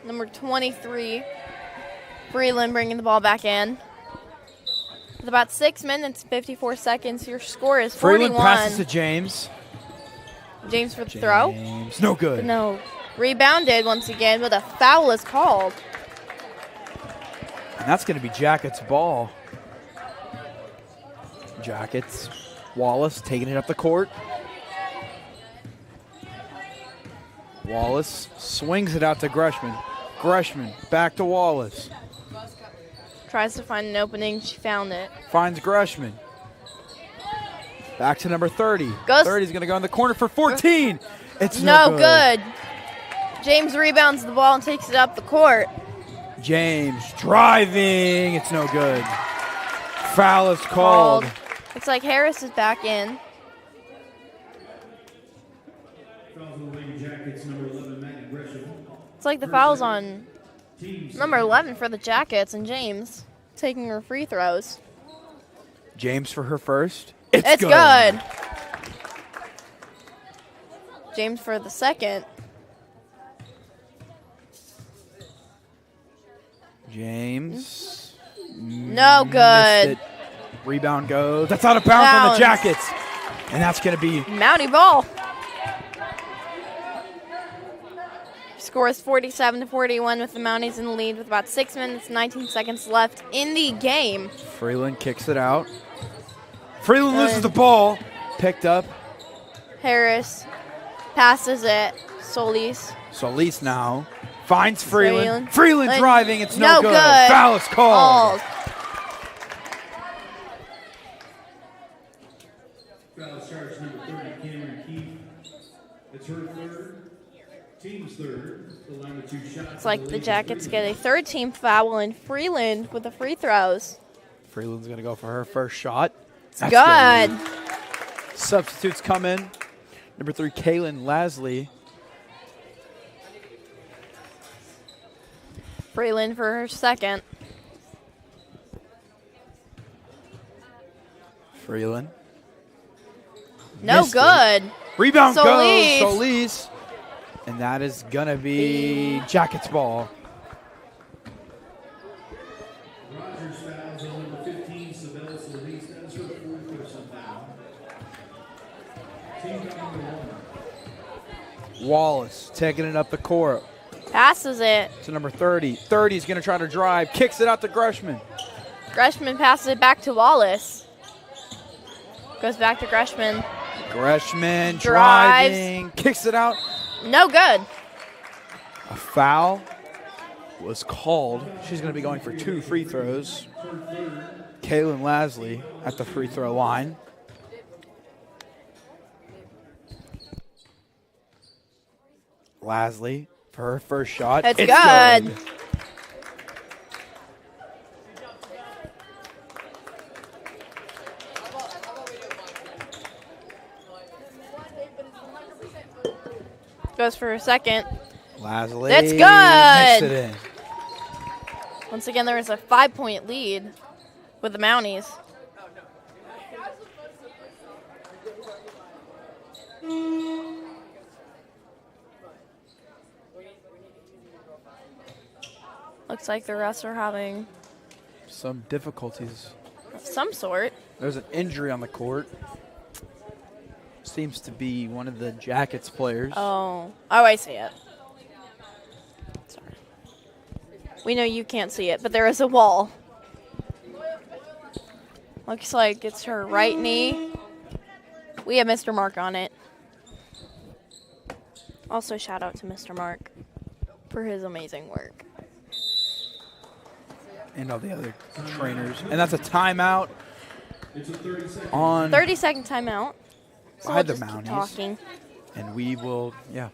number 23, Freeland bringing the ball back in. With about 6 minutes, 54 seconds, your score is 41. Freeland passes to James. James for the throw. James, no good. No. Rebounded once again, but a foul is called. And that's going to be Jackets ball. Jackets. Wallace taking it up the court. Wallace swings it out to Greshman. Greshman back to Wallace. Tries to find an opening. She found it. Finds Greshman. Back to number 30. Goes. 30's going to go in the corner for 14. It's No no good. James rebounds the ball and takes it up the court. James driving. It's no good. Foul is called. Looks like Harris is back in. Foul on the Lady Jackets, number 11, Maggie Gresham. It's like the foul's on number 11 for the Jackets, and James taking her free throws. James for her first. It's good. James for the second. James. No good. Missed it. Rebound goes. That's out of bounds on the Jackets. And that's going to be Mountie ball. Score is 47-41 with the Mounties in the lead with about 6 minutes, 19 seconds left in the game. Freeland kicks it out. Freeland loses the ball. Picked up. Harris passes it. Solis. Solis now finds Freeland. Freeland. Freeland driving. It's no good. good. Foul is called. Foul charge number 30, Cameron Keefe. It's her third. Team's third. The line with 2 shots. It's like the Jackets get a third team foul and Freeland with the free throws. Freeland's going to go for her first shot. It's good. Substitutes come in. Number 3, Kaylin Lasley. Freeland for her second. Freeland. No Missed it. good. Rebound Solis. goes. Solis. And that is going to be Jackets ball. Rogers fouls on number 15, Sabella Solis. That is her fourth personal foul. Team foul number 1. Wallace taking it up the court Passes it. to number 30. 30 is going to try to drive. Kicks it out to Greshman. Greshman passes it back to Wallace. Goes back to Greshman. Greshman Drives. driving. Kicks it out. No good. A foul was called. She's going to be going for 2 free throws. Kaylin Lasley at the free throw line. Lasley for her first shot. It's good. Goes for a second. Lasley. That's Makes good. it in. Once again, there is a 5-point lead with the Mounties. Looks like the refs are having Some difficulties. of some sort. There's an injury on the court. Seems to be one of the Jackets players. Oh, I see it. Sorry. We know you can't see it, but there is a wall. Looks like it's her right knee. We have Mr. Mark on it. Also, shout out to Mr. Mark for his amazing work. and all the other trainers. And that's a timeout It's a 30-second. on 30-second timeout. So by we'll the just keep Mounties. talking. And we will, yeah.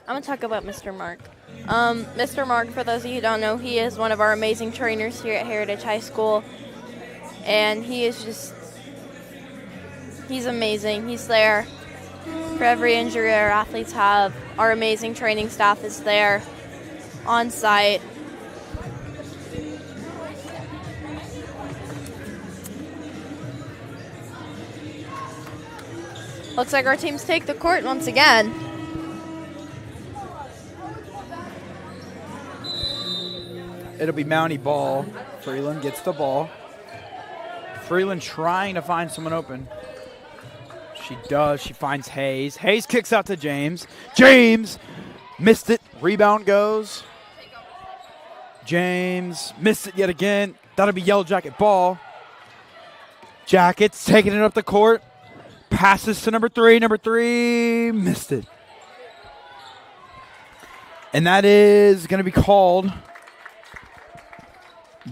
I'm going to talk about Mr. Mark. Mr. Mark, for those of you who don't know, he is one of our amazing trainers here at Heritage High School. And he is just, he's amazing. He's there for every injury our athletes have. Our amazing training staff is there on site. Looks like our teams take the court once again. It'll be Mountie ball. Freeland gets the ball. Freeland trying to find someone open. She does. She finds Hayes. Hayes kicks out to James. James missed it. Rebound goes. James missed it yet again. That'll be Yellow Jacket ball. Jackets taking it up the court. Passes to number 3. Number 3 missed it. And that is going to be called.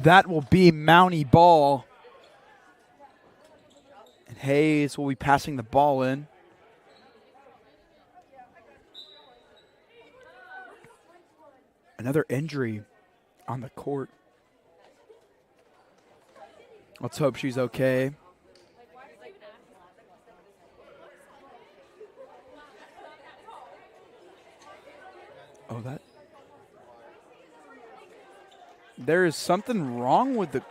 That will be Mountie ball. And Hayes will be passing the ball in. Another injury on the court. Let's hope she's okay. Oh, that. There is something wrong with the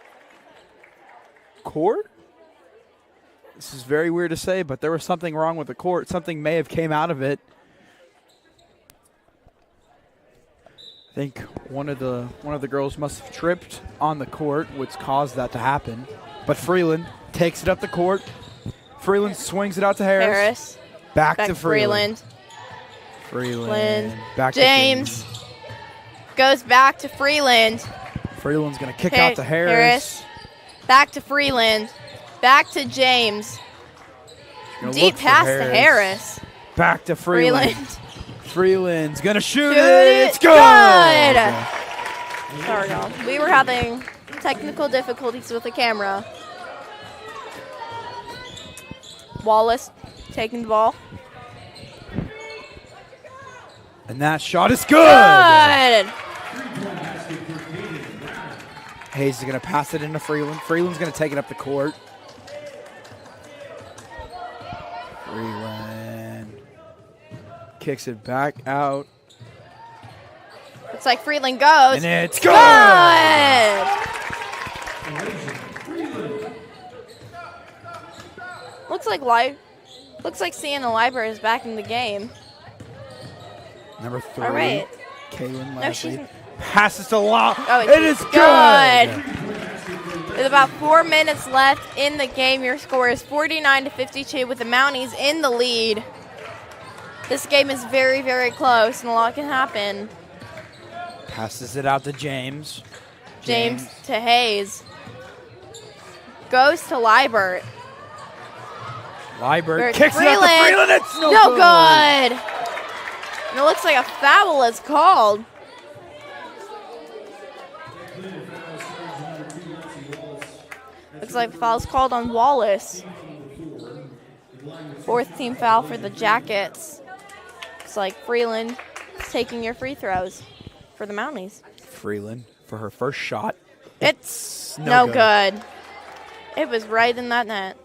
court? This is very weird to say, but there was something wrong with the court. Something may have came out of it. I think one of the girls must have tripped on the court, which caused that to happen. But Freeland takes it up the court. Freeland swings it out to Harris. Back to Freeland. Freeland. Back James. to James. Goes back to Freeland. Freeland's going to kick out to Harris. Back to Freeland. Back to James. Deep pass to Harris. Back to Freeland. Freeland's going to shoot it. It's good. Sorry, y'all. We were having technical difficulties with the camera. Wallace taking the ball. And that shot is good. Hayes is going to pass it into Freeland. Freeland's going to take it up the court. Freeland kicks it back out. Looks like Freeland goes. And it's good. Looks like Sienna Library is back in the game. Number 3. All right. Kaylin No, Lashley. she's. Passes to Law. Oh, it is good. With about 4 minutes left in the game, your score is 49-52 with the Mounties in the lead. This game is very, very close, and a lot can happen. Passes it out to James. James to Hayes. Goes to Liebert. Liebert kicks it out to Freeland. It's no good. And it looks like a foul is called. Looks like the foul's called on Wallace. 4th team foul for the Jackets. It's like Freeland is taking your free throws for the Mounties. Freeland for her first shot. It's no good. It was right in that net.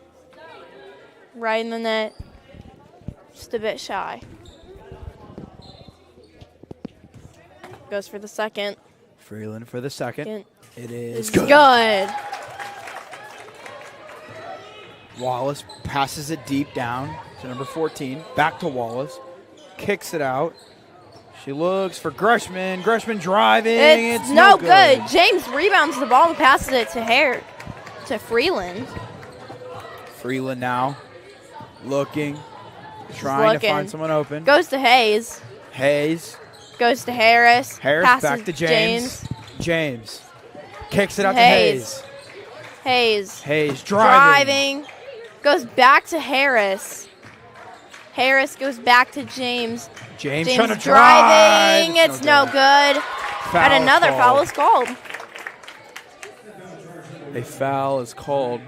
Right in the net. Just a bit shy. Goes for the second. Freeland for the second. It is good. Wallace passes it deep down to number 14. Back to Wallace. Kicks it out. She looks for Greshman. Greshman driving. It's no good. James rebounds the ball and passes it to Freeland. Freeland now looking, trying to find someone open. Goes to Hayes. Hayes. Goes to Harris. Harris back to James. James kicks it out to Hayes. Hayes driving. Goes back to Harris. Harris goes back to James. James trying to drive. It's no good. And another foul is called. A foul is called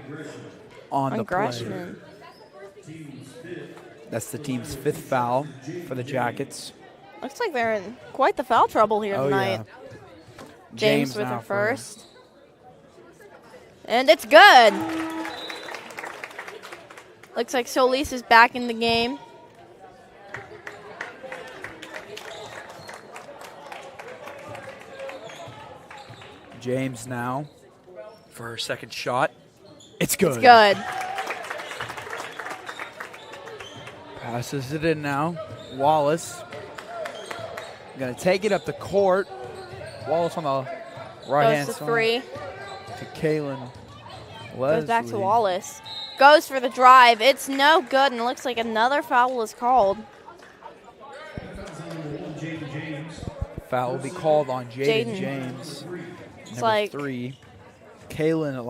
on the play. Greshman. That's the team's 5th foul for the Jackets. Looks like they're in quite the foul trouble here tonight. Yeah. James with now her first. And it's good. Looks like Solis is back in the game. James now for her 2nd shot. It's good. It's good. Passes it in now. Wallace. Going to take it up the court. Wallace on the right-hand Goes side. to 3. To Kaylin. Goes back to Wallace. Goes for the drive. It's no good, and it looks like another foul is called. Foul will be called on Jaden Jaden. James. It's Number like 3. Kaylin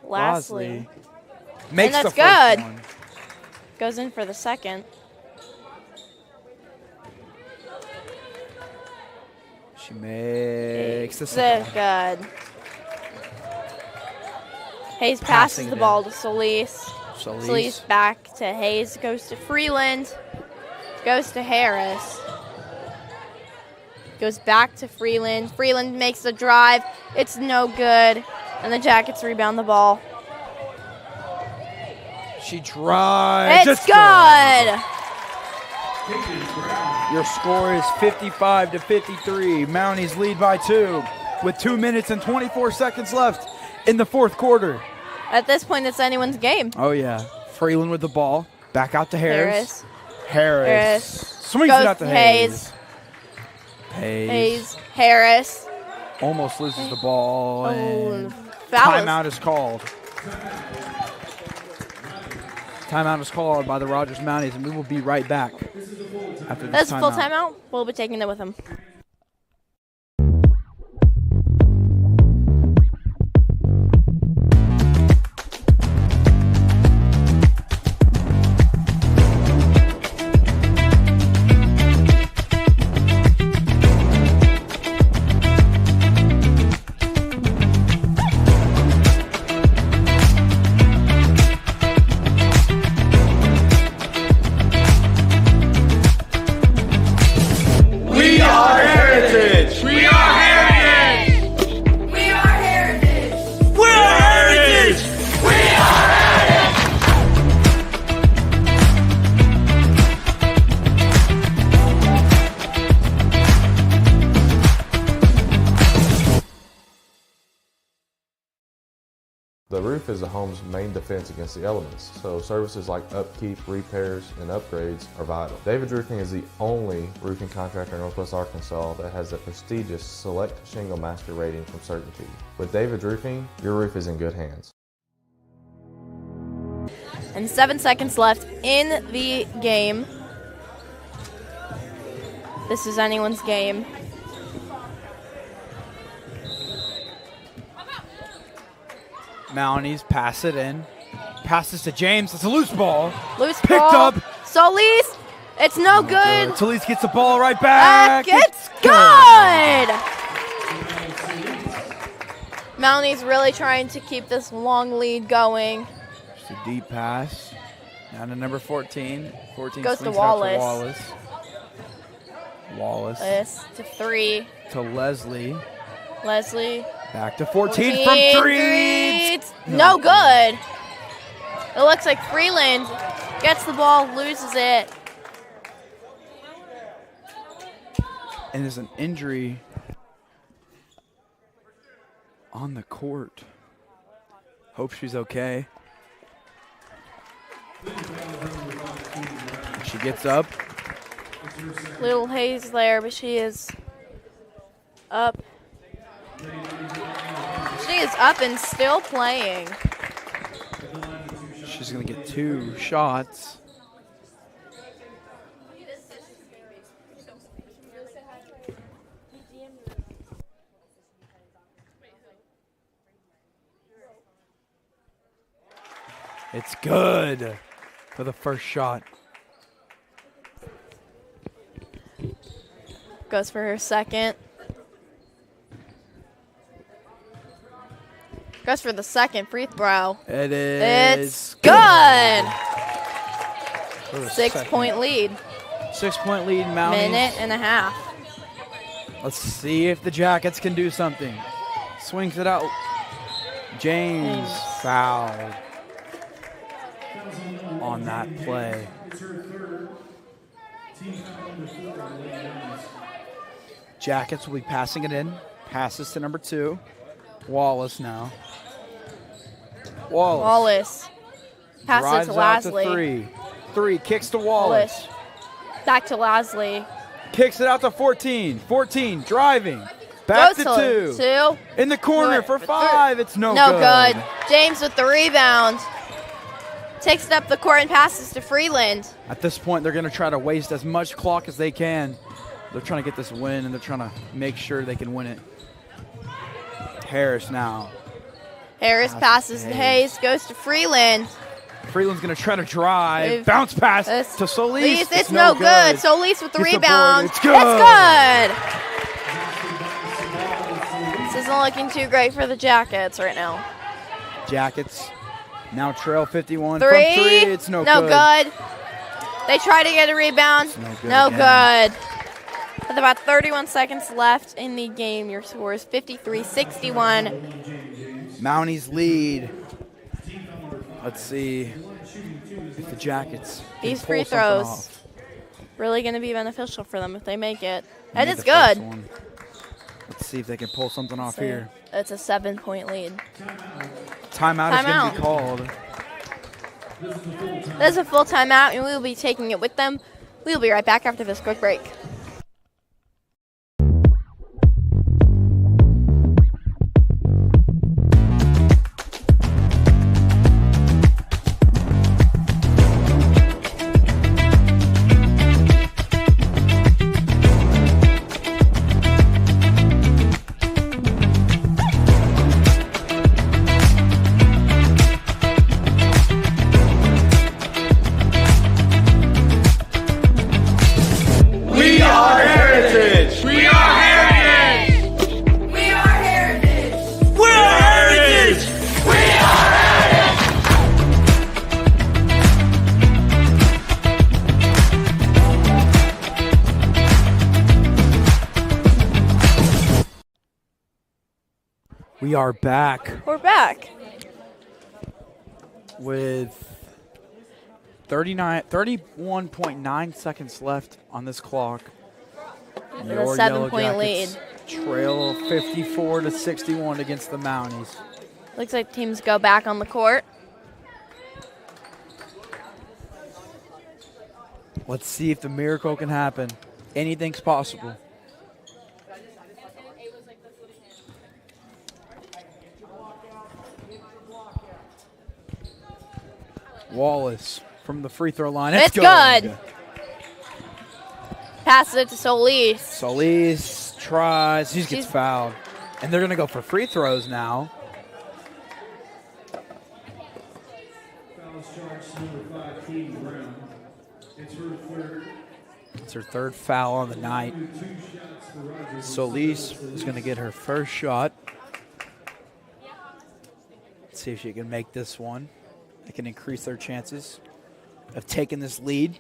Lasley. Makes And the that's first good. one. Goes in for the second. She makes the second one. Good. Hayes Passing passes it the in. ball to Solis. Solis. Solis back to Hayes. Goes to Freeland. Goes to Harris. Goes back to Freeland. Freeland makes the drive. It's no good. And the Jackets rebound the ball. She drives. It's good. Your score is 55-53. Mounties lead by 2 with 2 minutes and 24 seconds left in the 4th quarter. At this point, it's anyone's game. Oh, yeah. Freeland with the ball. Back out to Harris. Harris. Harris. Swings Goes it out to to Hayes. Hayes. Harris. Almost loses the ball. And Foul. timeout is called. Timeout is called by the Rogers Mounties, and we will be right back after this That's a full timeout. timeout. We'll be taking it with him. The roof is a home's main defense against the elements, so services like upkeep, repairs, and upgrades are vital. David's Roofing is the only roofing contractor in Northwest Arkansas that has the prestigious Select Shingle Master rating from Certainty. With David's Roofing, your roof is in good hands. And 7 seconds left in the game. This is anyone's game. Mounties pass it in. Passes to James. It's a loose ball. Loose Picked ball. up. Solis. It's no good. Talise gets the ball right back. It's good. Mounties really trying to keep this long lead going. Just a deep pass. Down to number 14. 14 Goes to swings it out to Wallace. Wallace. This to 3. To Leslie. Leslie. Back to 14 from 3. It's no good. It looks like Freeland gets the ball, loses it. And there's an injury on the court. Hope she's okay. She gets up. Little Hayes there, but she is up. She is up and still playing. She's going to get 2 shots. It's good for the first shot. Goes for her second. Goes for the second free throw. It is. It's good. For the 6 second. point lead. 6 point lead, Mounties. Minute and a half. Let's see if the Jackets can do something. Swings it out. James fouled on that play. It's her third. Team foul number 4 on the Lady Mounties. Jackets will be passing it in. Passes to number 2. Wallace now. Wallace. Pass drives it to out to Lasley. 3. Kicks to Wallace. Wallace. Back to Lasley. Kicks it out to 14. 14 driving. Back Goes to 2. In the corner Good for for 5. It's no good. good. James with the rebound. Takes it up the court and passes to Freeland. At this point, they're going to try to waste as much clock as they can. They're trying to get this win, and they're trying to make sure they can win it. Harris now. Harris passes to Hayes. Goes to Freeland. Freeland's going to try to drive. They've- Bounce pass It's- to Solis. It's no good. Solis with the Gets the board. rebound. It's good. It's good. This isn't looking too great for the Jackets right now. Jackets now trail 51. Three. From 3, it's no good. good. They try to get a rebound. No good again. Good. With about 31 seconds left in the game, your score is 53-61. Mounties lead. Let's see if the Jackets can These pull free something throws off. really going to be beneficial for them if they make it. Make And it's the first good. one. Let's see if they can pull something off here. It's a 7-point lead. Timeout is going to Timeout. be called. This is a full timeout, and we will be taking it with them. We will be right back after this quick break. We are back We're back. with 31.9 seconds left on this clock. With Your a Yellow 7-point lead. Jackets trail 54-61 against the Mounties. Looks like teams go back on the court. Let's see if the miracle can happen. Anything's possible. Wallace from the free throw line. It's good. Passes it to Solis. Solis tries. He gets She's- fouled. And they're going to go for free throws now. Foul starts number 5, Katie Brown. It's her third. It's her third foul on the night. 2 shots for Rogers. Solis is going to get her first shot. Let's see if she can make this one. It can increase their chances of taking this lead.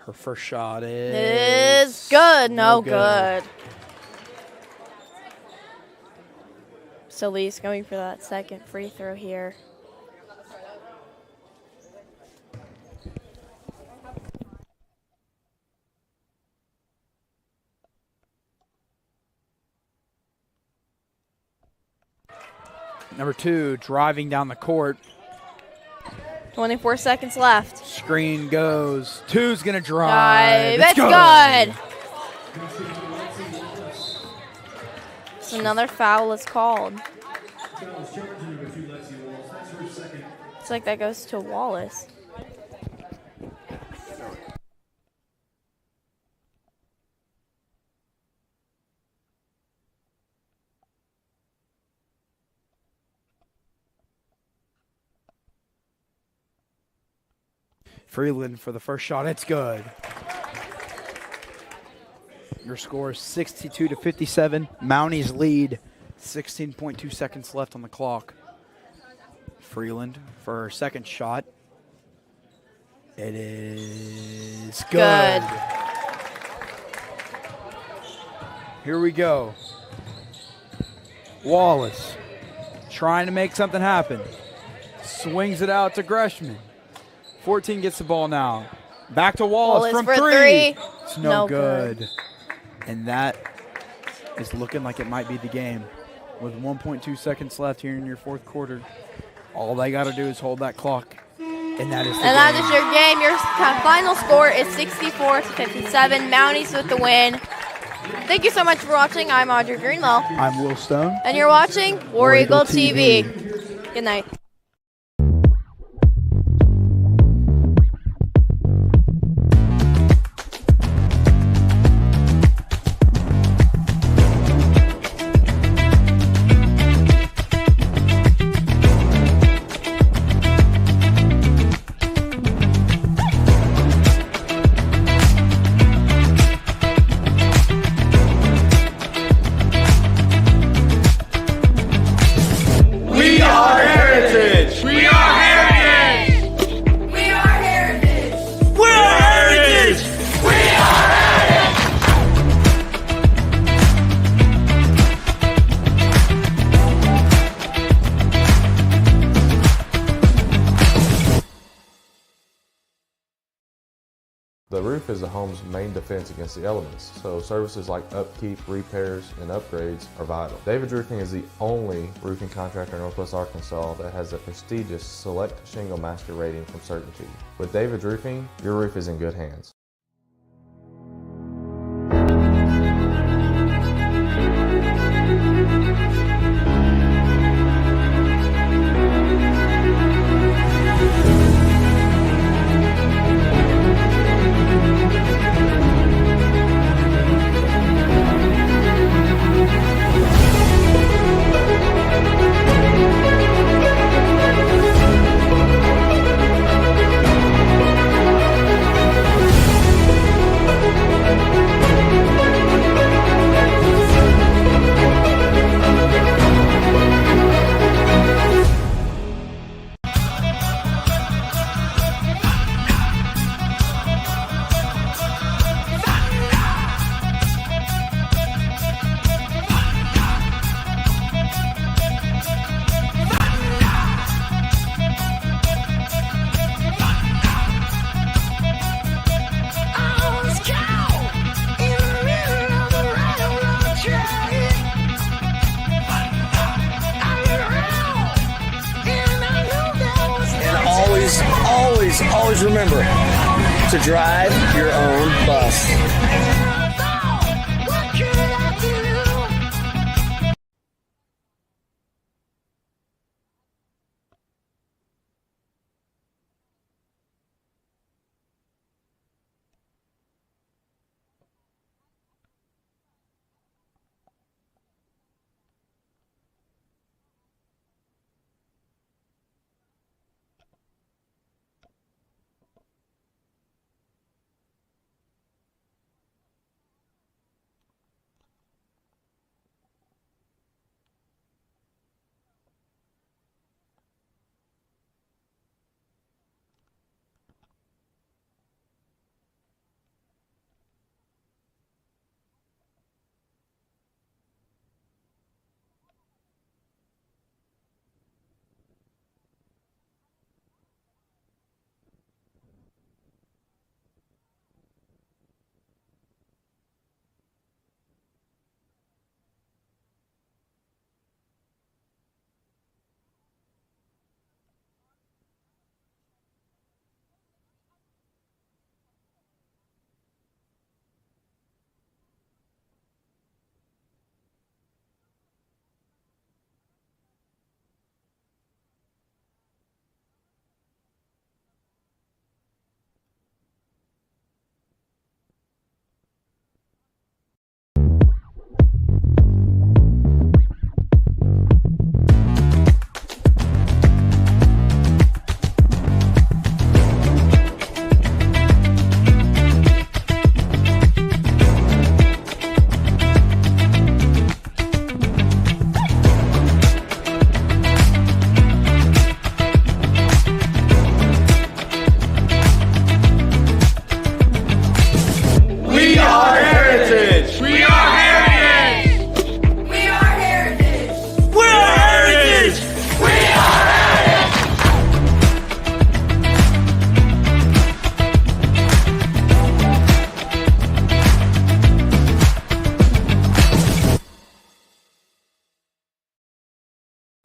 Her first shot Is good. No good. Solis going for that second free throw here. Number 2 driving down the court. 24 seconds left. Screen goes. 2's going to drive. It's good. So another foul is called. Foul is charging number 2, Lexi Walls. That's her second. It's like that goes to Wallace. Freeland for the first shot. It's good. Your score is 62-57. Mounties lead 16.2 seconds left on the clock. Freeland for her second shot. It is good. Here we go. Wallace trying to make something happen. Swings it out to Greshman. 14 gets the ball now. Back to Wallace from for three. It's no good. good. And that is looking like it might be the game. With 1.2 seconds left here in your fourth quarter, all they got to do is hold that clock. And that is the game. That is your game. Your final score is 64-57. Mounties with the win. Thank you so much for watching. I'm Audrey Greenwell. I'm Will Stone. And you're watching War Eagle TV. Good night. The roof is the home's main defense against the elements, so services like upkeep, repairs, and upgrades are vital. David's Roofing is the only roofing contractor in Northwest Arkansas that has a prestigious Select Shingle Master rating from Certainty. With David's Roofing, your roof is in good hands. Always remember to drive your own bus.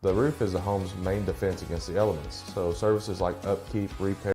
The roof is the home's main defense against the elements, so services like upkeep, repair,